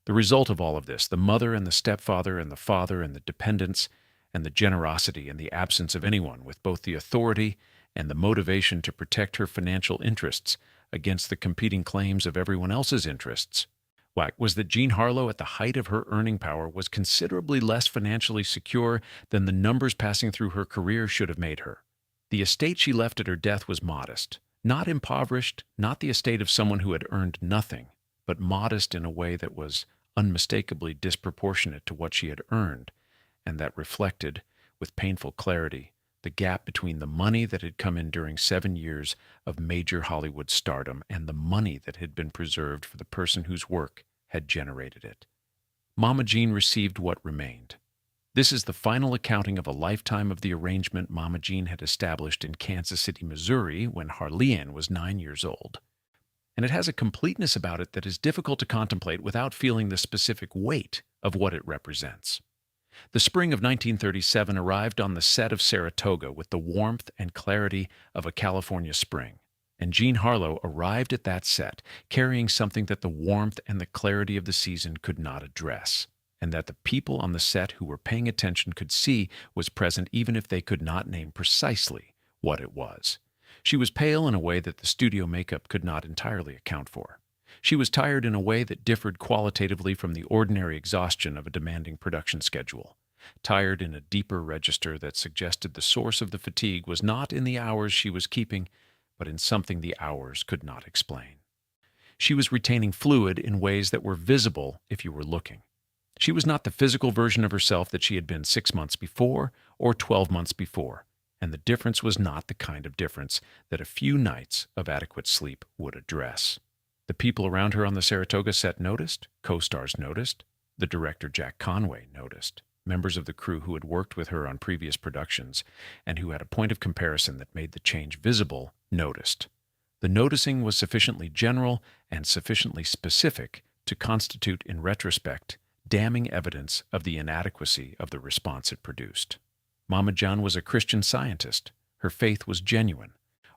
The result of all of this, the mother and the stepfather and the father and the dependents and the generosity and the absence of anyone with both the authority and the motivation to protect her financial interests against the competing claims of everyone else's interests, was that Jean Harlow, at the height of her earning power, was considerably less financially secure than the numbers passing through her career should have made her. The estate she left at her death was modest, not impoverished, not the estate of someone who had earned nothing, but modest in a way that was unmistakably disproportionate to what she had earned, and that reflected, with painful clarity, the gap between the money that had come in during 7 years of major Hollywood stardom and the money that had been preserved for the person whose work had generated it. Mama Jean received what remained. This is the final accounting of a lifetime of the arrangement Mama Jean had established in Kansas City, Missouri, when Harleanne was 9 years old. And it has a completeness about it that is difficult to contemplate without feeling the specific weight of what it represents. The spring of 1937 arrived on the set of Saratoga with the warmth and clarity of a California spring, and Jean Harlow arrived at that set carrying something that the warmth and the clarity of the season could not address, and that the people on the set who were paying attention could see was present even if they could not name precisely what it was. She was pale in a way that the studio makeup could not entirely account for. She was tired in a way that differed qualitatively from the ordinary exhaustion of a demanding production schedule. Tired in a deeper register that suggested the source of the fatigue was not in the hours she was keeping, but in something the hours could not explain. She was retaining fluid in ways that were visible if you were looking. She was not the physical version of herself that she had been 6 months before or 12 months before, and the difference was not the kind of difference that a few nights of adequate sleep would address. The people around her on the Saratoga set noticed, co-stars noticed, the director Jack Conway noticed, members of the crew who had worked with her on previous productions and who had a point of comparison that made the change visible noticed. The noticing was sufficiently general and sufficiently specific to constitute, in retrospect, damning evidence of the inadequacy of the response it produced. Mama Jean was a Christian Scientist. Her faith was genuine,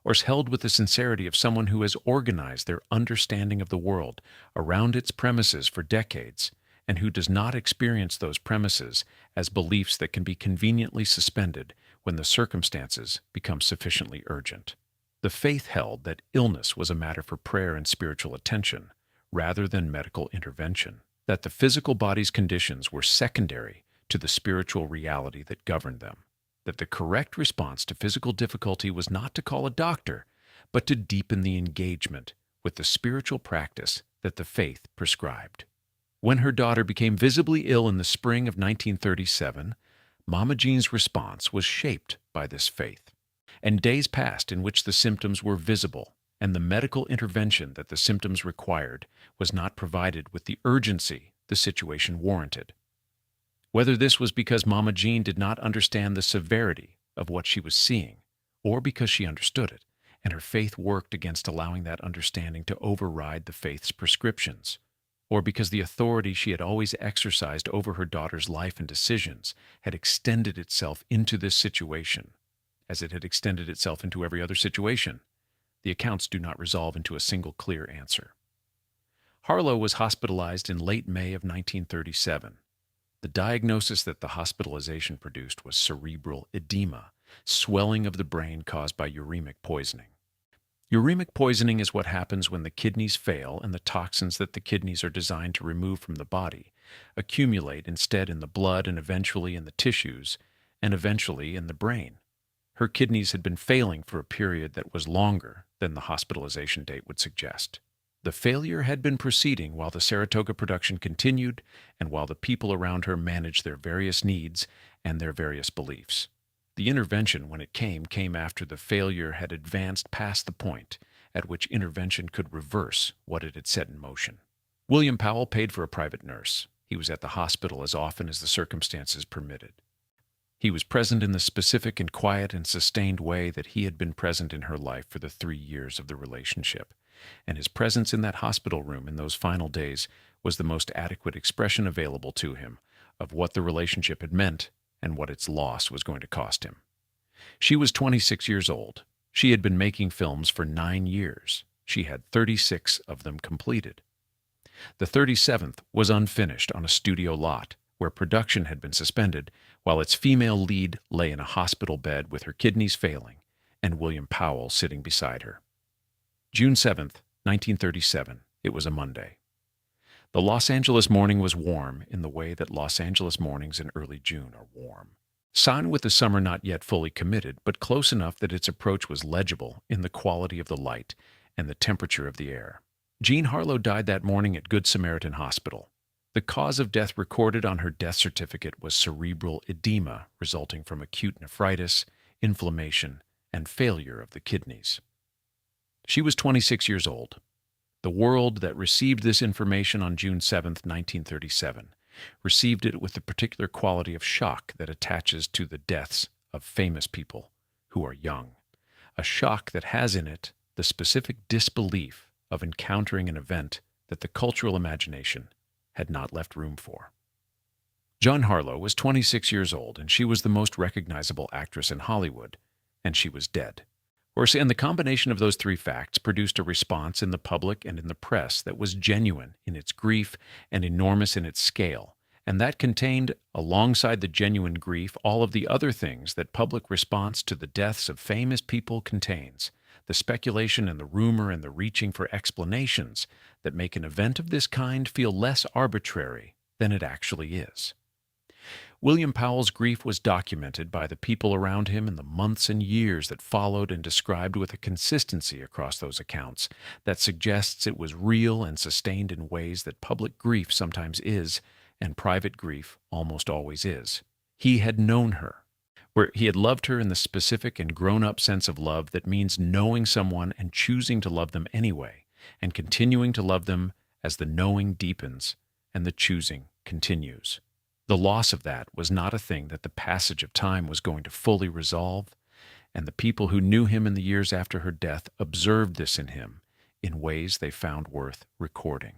or held with the sincerity of someone who has organized their understanding of the world around its premises for decades, and who does not experience those premises as beliefs that can be conveniently suspended when the circumstances become sufficiently urgent. The faith held that illness was a matter for prayer and spiritual attention, rather than medical intervention, that the physical body's conditions were secondary to the spiritual reality that governed them, that the correct response to physical difficulty was not to call a doctor, but to deepen the engagement with the spiritual practice that the faith prescribed. When her daughter became visibly ill in the spring of 1937, Mama Jean's response was shaped by this faith, and days passed in which the symptoms were visible, and the medical intervention that the symptoms required was not provided with the urgency the situation warranted. Whether this was because Mama Jean did not understand the severity of what she was seeing, or because she understood it, and her faith worked against allowing that understanding to override the faith's prescriptions, or because the authority she had always exercised over her daughter's life and decisions had extended itself into this situation, as it had extended itself into every other situation. The accounts do not resolve into a single clear answer. Harlow was hospitalized in late May of 1937. The diagnosis that the hospitalization produced was cerebral edema, swelling of the brain caused by uremic poisoning. Uremic poisoning is what happens when the kidneys fail and the toxins that the kidneys are designed to remove from the body accumulate instead in the blood and eventually in the tissues and eventually in the brain. Her kidneys had been failing for a period that was longer than the hospitalization date would suggest. The failure had been proceeding while the Saratoga production continued and while the people around her managed their various needs and their various beliefs. The intervention, when it came after the failure had advanced past the point at which intervention could reverse what it had set in motion. William Powell paid for a private nurse. He was at the hospital as often as the circumstances permitted. He was present in the specific and quiet and sustained way that he had been present in her life for the 3 years of the relationship, and his presence in that hospital room in those final days was the most adequate expression available to him of what the relationship had meant and what its loss was going to cost him. She was 26 years old. She had been making films for 9 years. She had 36 of them completed. The 37th was unfinished on a studio lot where production had been suspended while its female lead lay in a hospital bed with her kidneys failing and William Powell sitting beside her. June 7th, 1937. It was a Monday. The Los Angeles morning was warm in the way that Los Angeles mornings in early June are warm. Sun with the summer not yet fully committed, but close enough that its approach was legible in the quality of the light and the temperature of the air. Jean Harlow died that morning at Good Samaritan Hospital. The cause of death recorded on her death certificate was cerebral edema resulting from acute nephritis, inflammation, and failure of the kidneys. She was 26 years old. The world that received this information on June 7, 1937, received it with the particular quality of shock that attaches to the deaths of famous people who are young, a shock that has in it the specific disbelief of encountering an event that the cultural imagination had not left room for. Jean Harlow was 26 years old, and she was the most recognizable actress in Hollywood, and she was dead. And the combination of those three facts produced a response in the public and in the press that was genuine in its grief and enormous in its scale, and that contained, alongside the genuine grief, all of the other things that public response to the deaths of famous people contains, the speculation and the rumor and the reaching for explanations that make an event of this kind feel less arbitrary than it actually is. William Powell's grief was documented by the people around him in the months and years that followed and described with a consistency across those accounts that suggests it was real and sustained in ways that public grief sometimes is and private grief almost always is. He had known her, where he had loved her in the specific and grown-up sense of love that means knowing someone and choosing to love them anyway, and continuing to love them as the knowing deepens and the choosing continues. The loss of that was not a thing that the passage of time was going to fully resolve, and the people who knew him in the years after her death observed this in him in ways they found worth recording.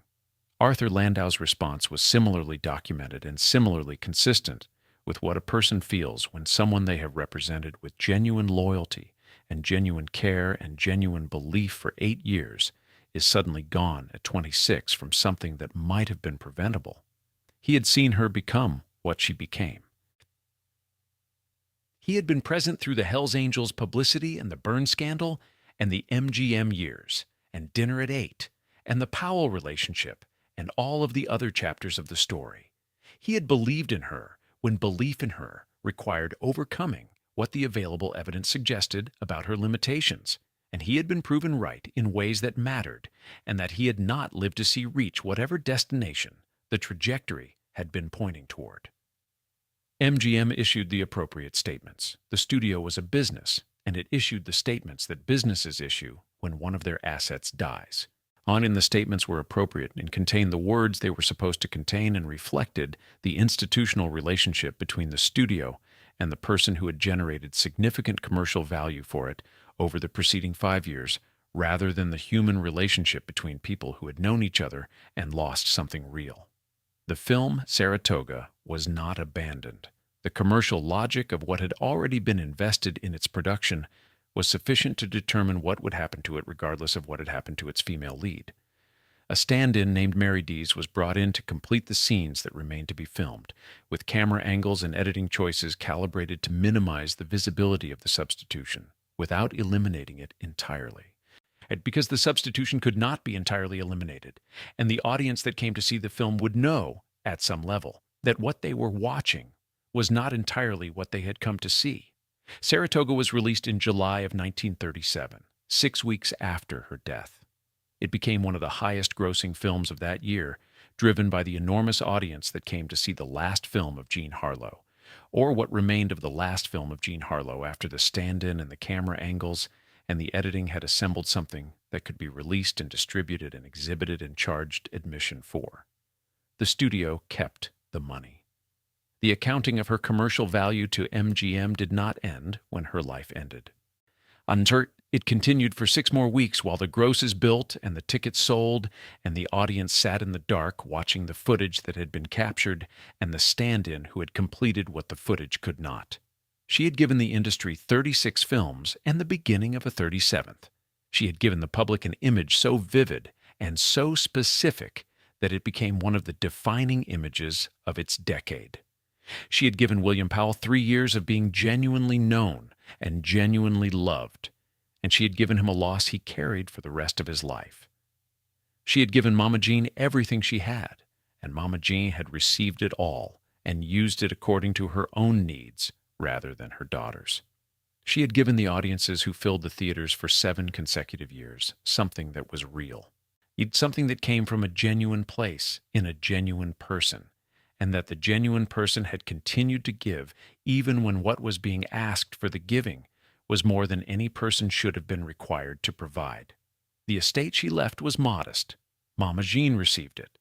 Arthur Landau's response was similarly documented and similarly consistent with what a person feels when someone they have represented with genuine loyalty and genuine care and genuine belief for 8 years is suddenly gone at 26 from something that might have been preventable. He had seen her become what she became. He had been present through the Hells Angels publicity and the Bern scandal and the MGM years and Dinner at 8 and the Powell relationship and all of the other chapters of the story. He had believed in her when belief in her required overcoming what the available evidence suggested about her limitations, and he had been proven right in ways that mattered and that he had not lived to see reach whatever destination the trajectory had been pointing toward. MGM issued the appropriate statements. The studio was a business, and it issued the statements that businesses issue when one of their assets dies. In the statements were appropriate and contained the words they were supposed to contain and reflected the institutional relationship between the studio and the person who had generated significant commercial value for it over the preceding 5 years, rather than the human relationship between people who had known each other and lost something real. The film Saratoga was not abandoned. The commercial logic of what had already been invested in its production was sufficient to determine what would happen to it regardless of what had happened to its female lead. A stand-in named Mary Dees was brought in to complete the scenes that remained to be filmed, with camera angles and editing choices calibrated to minimize the visibility of the substitution, without eliminating it entirely. Because the substitution could not be entirely eliminated, and the audience that came to see the film would know, at some level, that what they were watching was not entirely what they had come to see. Saratoga was released in July of 1937, 6 weeks after her death. It became one of the highest-grossing films of that year, driven by the enormous audience that came to see the last film of Jean Harlow, or what remained of the last film of Jean Harlow after the stand-in and the camera angles and the editing had assembled something that could be released and distributed and exhibited and charged admission for. The studio kept the money. The accounting of her commercial value to MGM did not end when her life ended. It continued for 6 more weeks while the grosses built and the tickets sold and the audience sat in the dark watching the footage that had been captured and the stand-in who had completed what the footage could not. She had given the industry 36 films and the beginning of a 37th. She had given the public an image so vivid and so specific that it became one of the defining images of its decade. She had given William Powell 3 years of being genuinely known and genuinely loved, and she had given him a loss he carried for the rest of his life. She had given Mama Jean everything she had, and Mama Jean had received it all and used it according to her own needs rather than her daughter's. She had given the audiences who filled the theaters for 7 consecutive years something that was real, something that came from a genuine place in a genuine person, and that the genuine person had continued to give even when what was being asked for the giving was more than any person should have been required to provide. The estate she left was modest. Mama Jean received it.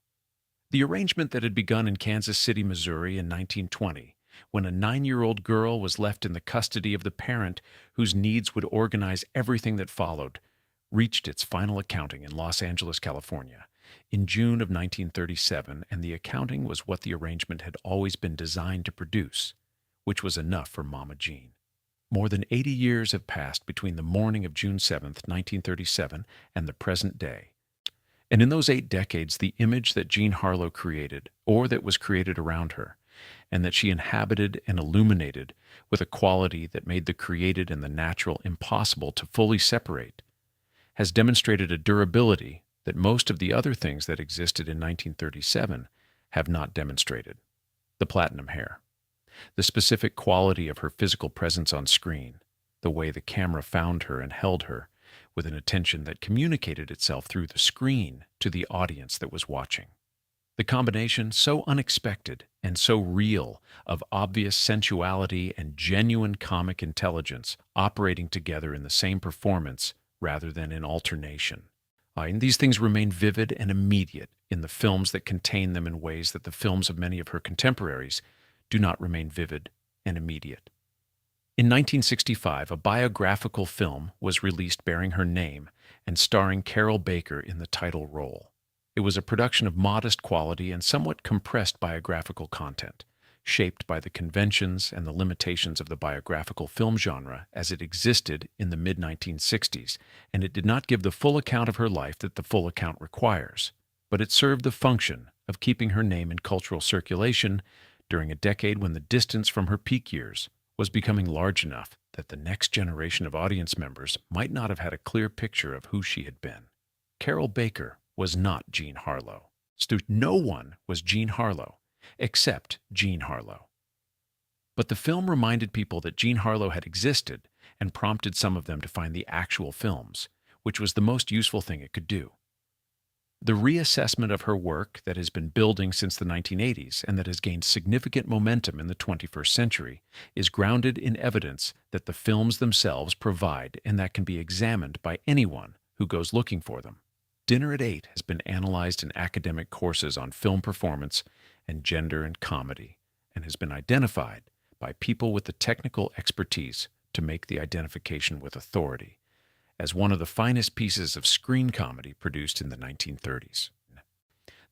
The arrangement that had begun in Kansas City, Missouri in 1920, when a 9-year-old girl was left in the custody of the parent whose needs would organize everything that followed, reached its final accounting in Los Angeles, California, in June of 1937, and the accounting was what the arrangement had always been designed to produce, which was enough for Mama Jean. More than 80 years have passed between the morning of June 7, 1937, and the present day. And in those 8 decades, the image that Jean Harlow created, or that was created around her, and that she inhabited and illuminated with a quality that made the created and the natural impossible to fully separate, has demonstrated a durability that most of the other things that existed in 1937 have not demonstrated. The platinum hair, the specific quality of her physical presence on screen, the way the camera found her and held her, with an attention that communicated itself through the screen to the audience that was watching. The combination, so unexpected and so real, of obvious sensuality and genuine comic intelligence operating together in the same performance rather than in alternation. And these things remain vivid and immediate in the films that contain them in ways that the films of many of her contemporaries do not remain vivid and immediate. In 1965, a biographical film was released bearing her name and starring Carol Baker in the title role. It was a production of modest quality and somewhat compressed biographical content, shaped by the conventions and the limitations of the biographical film genre as it existed in the mid-1960s, and it did not give the full account of her life that the full account requires, but it served the function of keeping her name in cultural circulation during a decade when the distance from her peak years was becoming large enough that the next generation of audience members might not have had a clear picture of who she had been. Carol Baker was not Jean Harlow. No one was Jean Harlow except Jean Harlow. But the film reminded people that Jean Harlow had existed and prompted some of them to find the actual films, which was the most useful thing it could do. The reassessment of her work that has been building since the 1980s and that has gained significant momentum in the 21st century is grounded in evidence that the films themselves provide and that can be examined by anyone who goes looking for them. Dinner at 8 has been analyzed in academic courses on film performance and gender and comedy and has been identified by people with the technical expertise to make the identification with authority, as one of the finest pieces of screen comedy produced in the 1930s.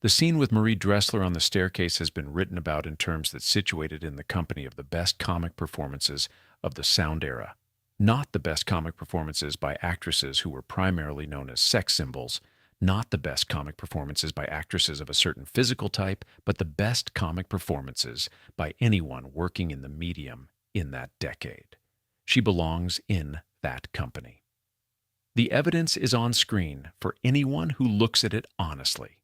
The scene with Marie Dressler on the staircase has been written about in terms that situate it in the company of the best comic performances of the sound era, not the best comic performances by actresses who were primarily known as sex symbols, not the best comic performances by actresses of a certain physical type, but the best comic performances by anyone working in the medium in that decade. She belongs in that company. The evidence is on screen for anyone who looks at it honestly.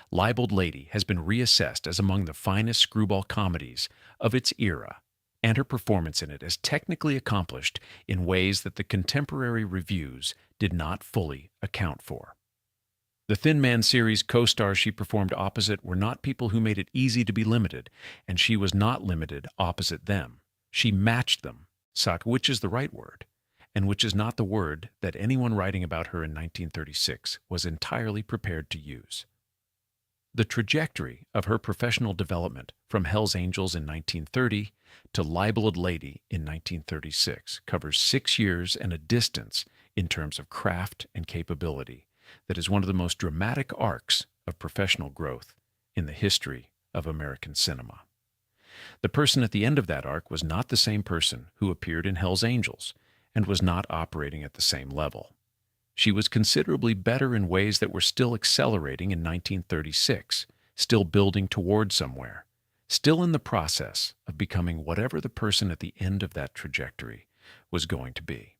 Libeled Lady has been reassessed as among the finest screwball comedies of its era, and her performance in it is technically accomplished in ways that the contemporary reviews did not fully account for. The Thin Man series co-stars she performed opposite were not people who made it easy to be limited, and she was not limited opposite them. She matched them, which is the right word, and which is not the word that anyone writing about her in 1936 was entirely prepared to use. The trajectory of her professional development from Hell's Angels in 1930 to Libeled Lady in 1936 covers 6 years and a distance in terms of craft and capability that is one of the most dramatic arcs of professional growth in the history of American cinema. The person at the end of that arc was not the same person who appeared in Hell's Angels and was not operating at the same level. She was considerably better in ways that were still accelerating in 1936, still building toward somewhere, still in the process of becoming whatever the person at the end of that trajectory was going to be.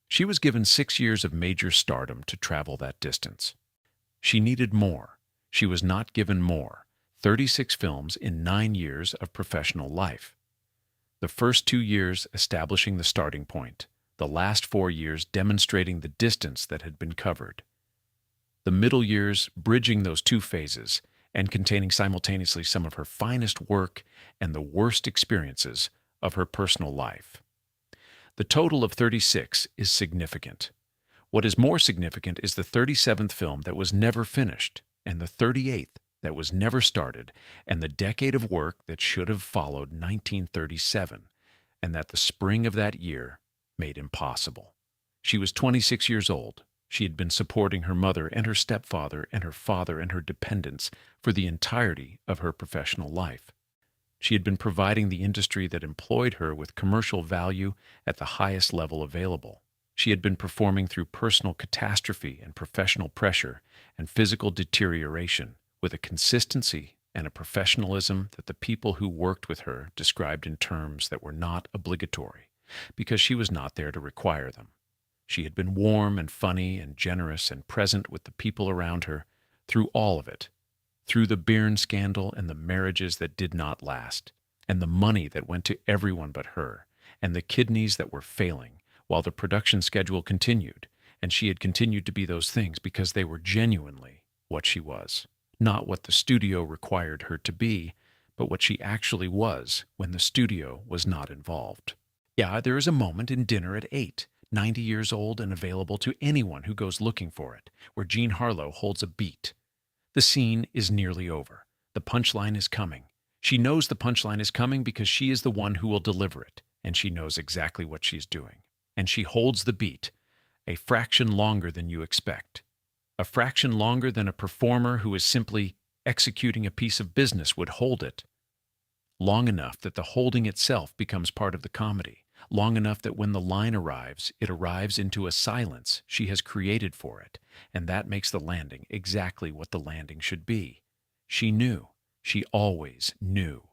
She was given 6 years of major stardom to travel that distance. She needed more. She was not given more. 36 films in 9 years of professional life. The first 2 years establishing the starting point, the last 4 years demonstrating the distance that had been covered. The middle years bridging those two phases and containing simultaneously some of her finest work and the worst experiences of her personal life. The total of 36 is significant. What is more significant is the 37th film that was never finished, and the 38th that was never started, and the decade of work that should have followed 1937, and that the spring of that year made impossible. She was 26 years old. She had been supporting her mother and her stepfather and her father and her dependents for the entirety of her professional life. She had been providing the industry that employed her with commercial value at the highest level available. She had been performing through personal catastrophe and professional pressure and physical deterioration with a consistency and a professionalism that the people who worked with her described in terms that were not obligatory, because she was not there to require them. She had been warm and funny and generous and present with the people around her through all of it, through the Bern scandal and the marriages that did not last, and the money that went to everyone but her, and the kidneys that were failing, while the production schedule continued, and she had continued to be those things because they were genuinely what she was, not what the studio required her to be, but what she actually was when the studio was not involved. Yeah, there is a moment in Dinner at 8, 90 years old and available to anyone who goes looking for it, where Jean Harlow holds a beat. The scene is nearly over. The punchline is coming. She knows the punchline is coming because she is the one who will deliver it, and she knows exactly what she's doing. And she holds the beat, a fraction longer than you expect. A fraction longer than a performer who is simply executing a piece of business would hold it. Long enough that the holding itself becomes part of the comedy. Long enough that when the line arrives, it arrives into a silence she has created for it, and that makes the landing exactly what the landing should be. She knew. She always knew.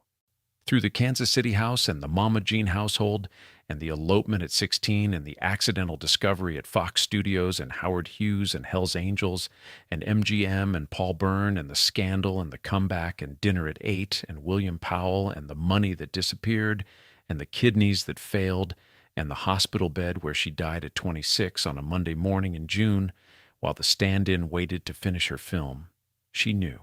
Through the Kansas City house and the Mama Jean household, and the elopement at 16 and the accidental discovery at Fox Studios and Howard Hughes and Hell's Angels and MGM and Paul Bern and the scandal and the comeback and Dinner at 8 and William Powell and the money that disappeared and the kidneys that failed and the hospital bed where she died at 26 on a Monday morning in June while the stand-in waited to finish her film, she knew.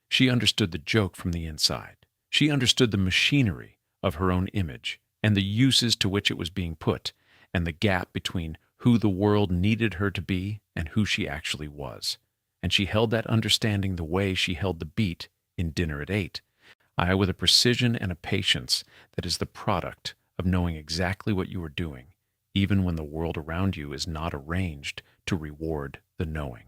She understood the joke from the inside. She understood the machinery of her own image and the uses to which it was being put, and the gap between who the world needed her to be and who she actually was. And she held that understanding the way she held the beat in Dinner at 8, with a precision and a patience that is the product of knowing exactly what you are doing, even when the world around you is not arranged to reward the knowing.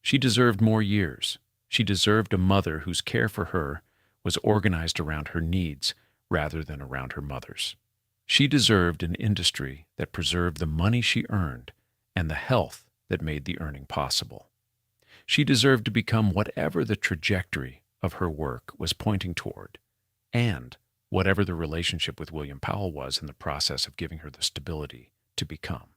She deserved more years. She deserved a mother whose care for her was organized around her needs rather than around her mother's. She deserved an industry that preserved the money she earned and the health that made the earning possible. She deserved to become whatever the trajectory of her work was pointing toward, and whatever the relationship with William Powell was in the process of giving her the stability to become.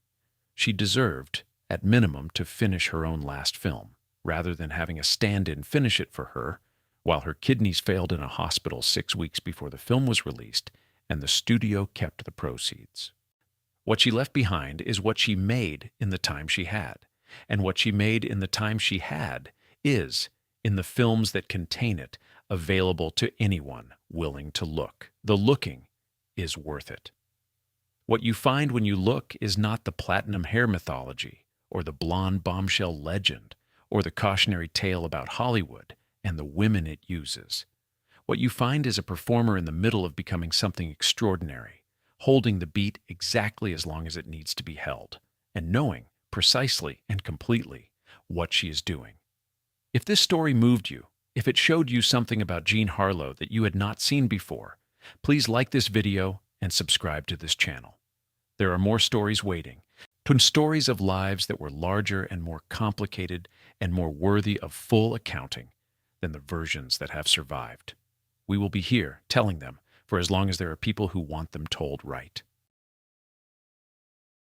She deserved, at minimum, to finish her own last film, rather than having a stand-in finish it for her, while her kidneys failed in a hospital 6 weeks before the film was released and the studio kept the proceeds. What she left behind is what she made in the time she had, and what she made in the time she had is, in the films that contain it, available to anyone willing to look. The looking is worth it. What you find when you look is not the platinum hair mythology, or the blonde bombshell legend, or the cautionary tale about Hollywood and the women it uses. What you find is a performer in the middle of becoming something extraordinary, holding the beat exactly as long as it needs to be held, and knowing precisely and completely what she is doing. If this story moved you, if it showed you something about Jean Harlow that you had not seen before, please like this video and subscribe to this channel. There are more stories waiting, stories of lives that were larger and more complicated and more worthy of full accounting than the versions that have survived. We will be here telling them for as long as there are people who want them told right.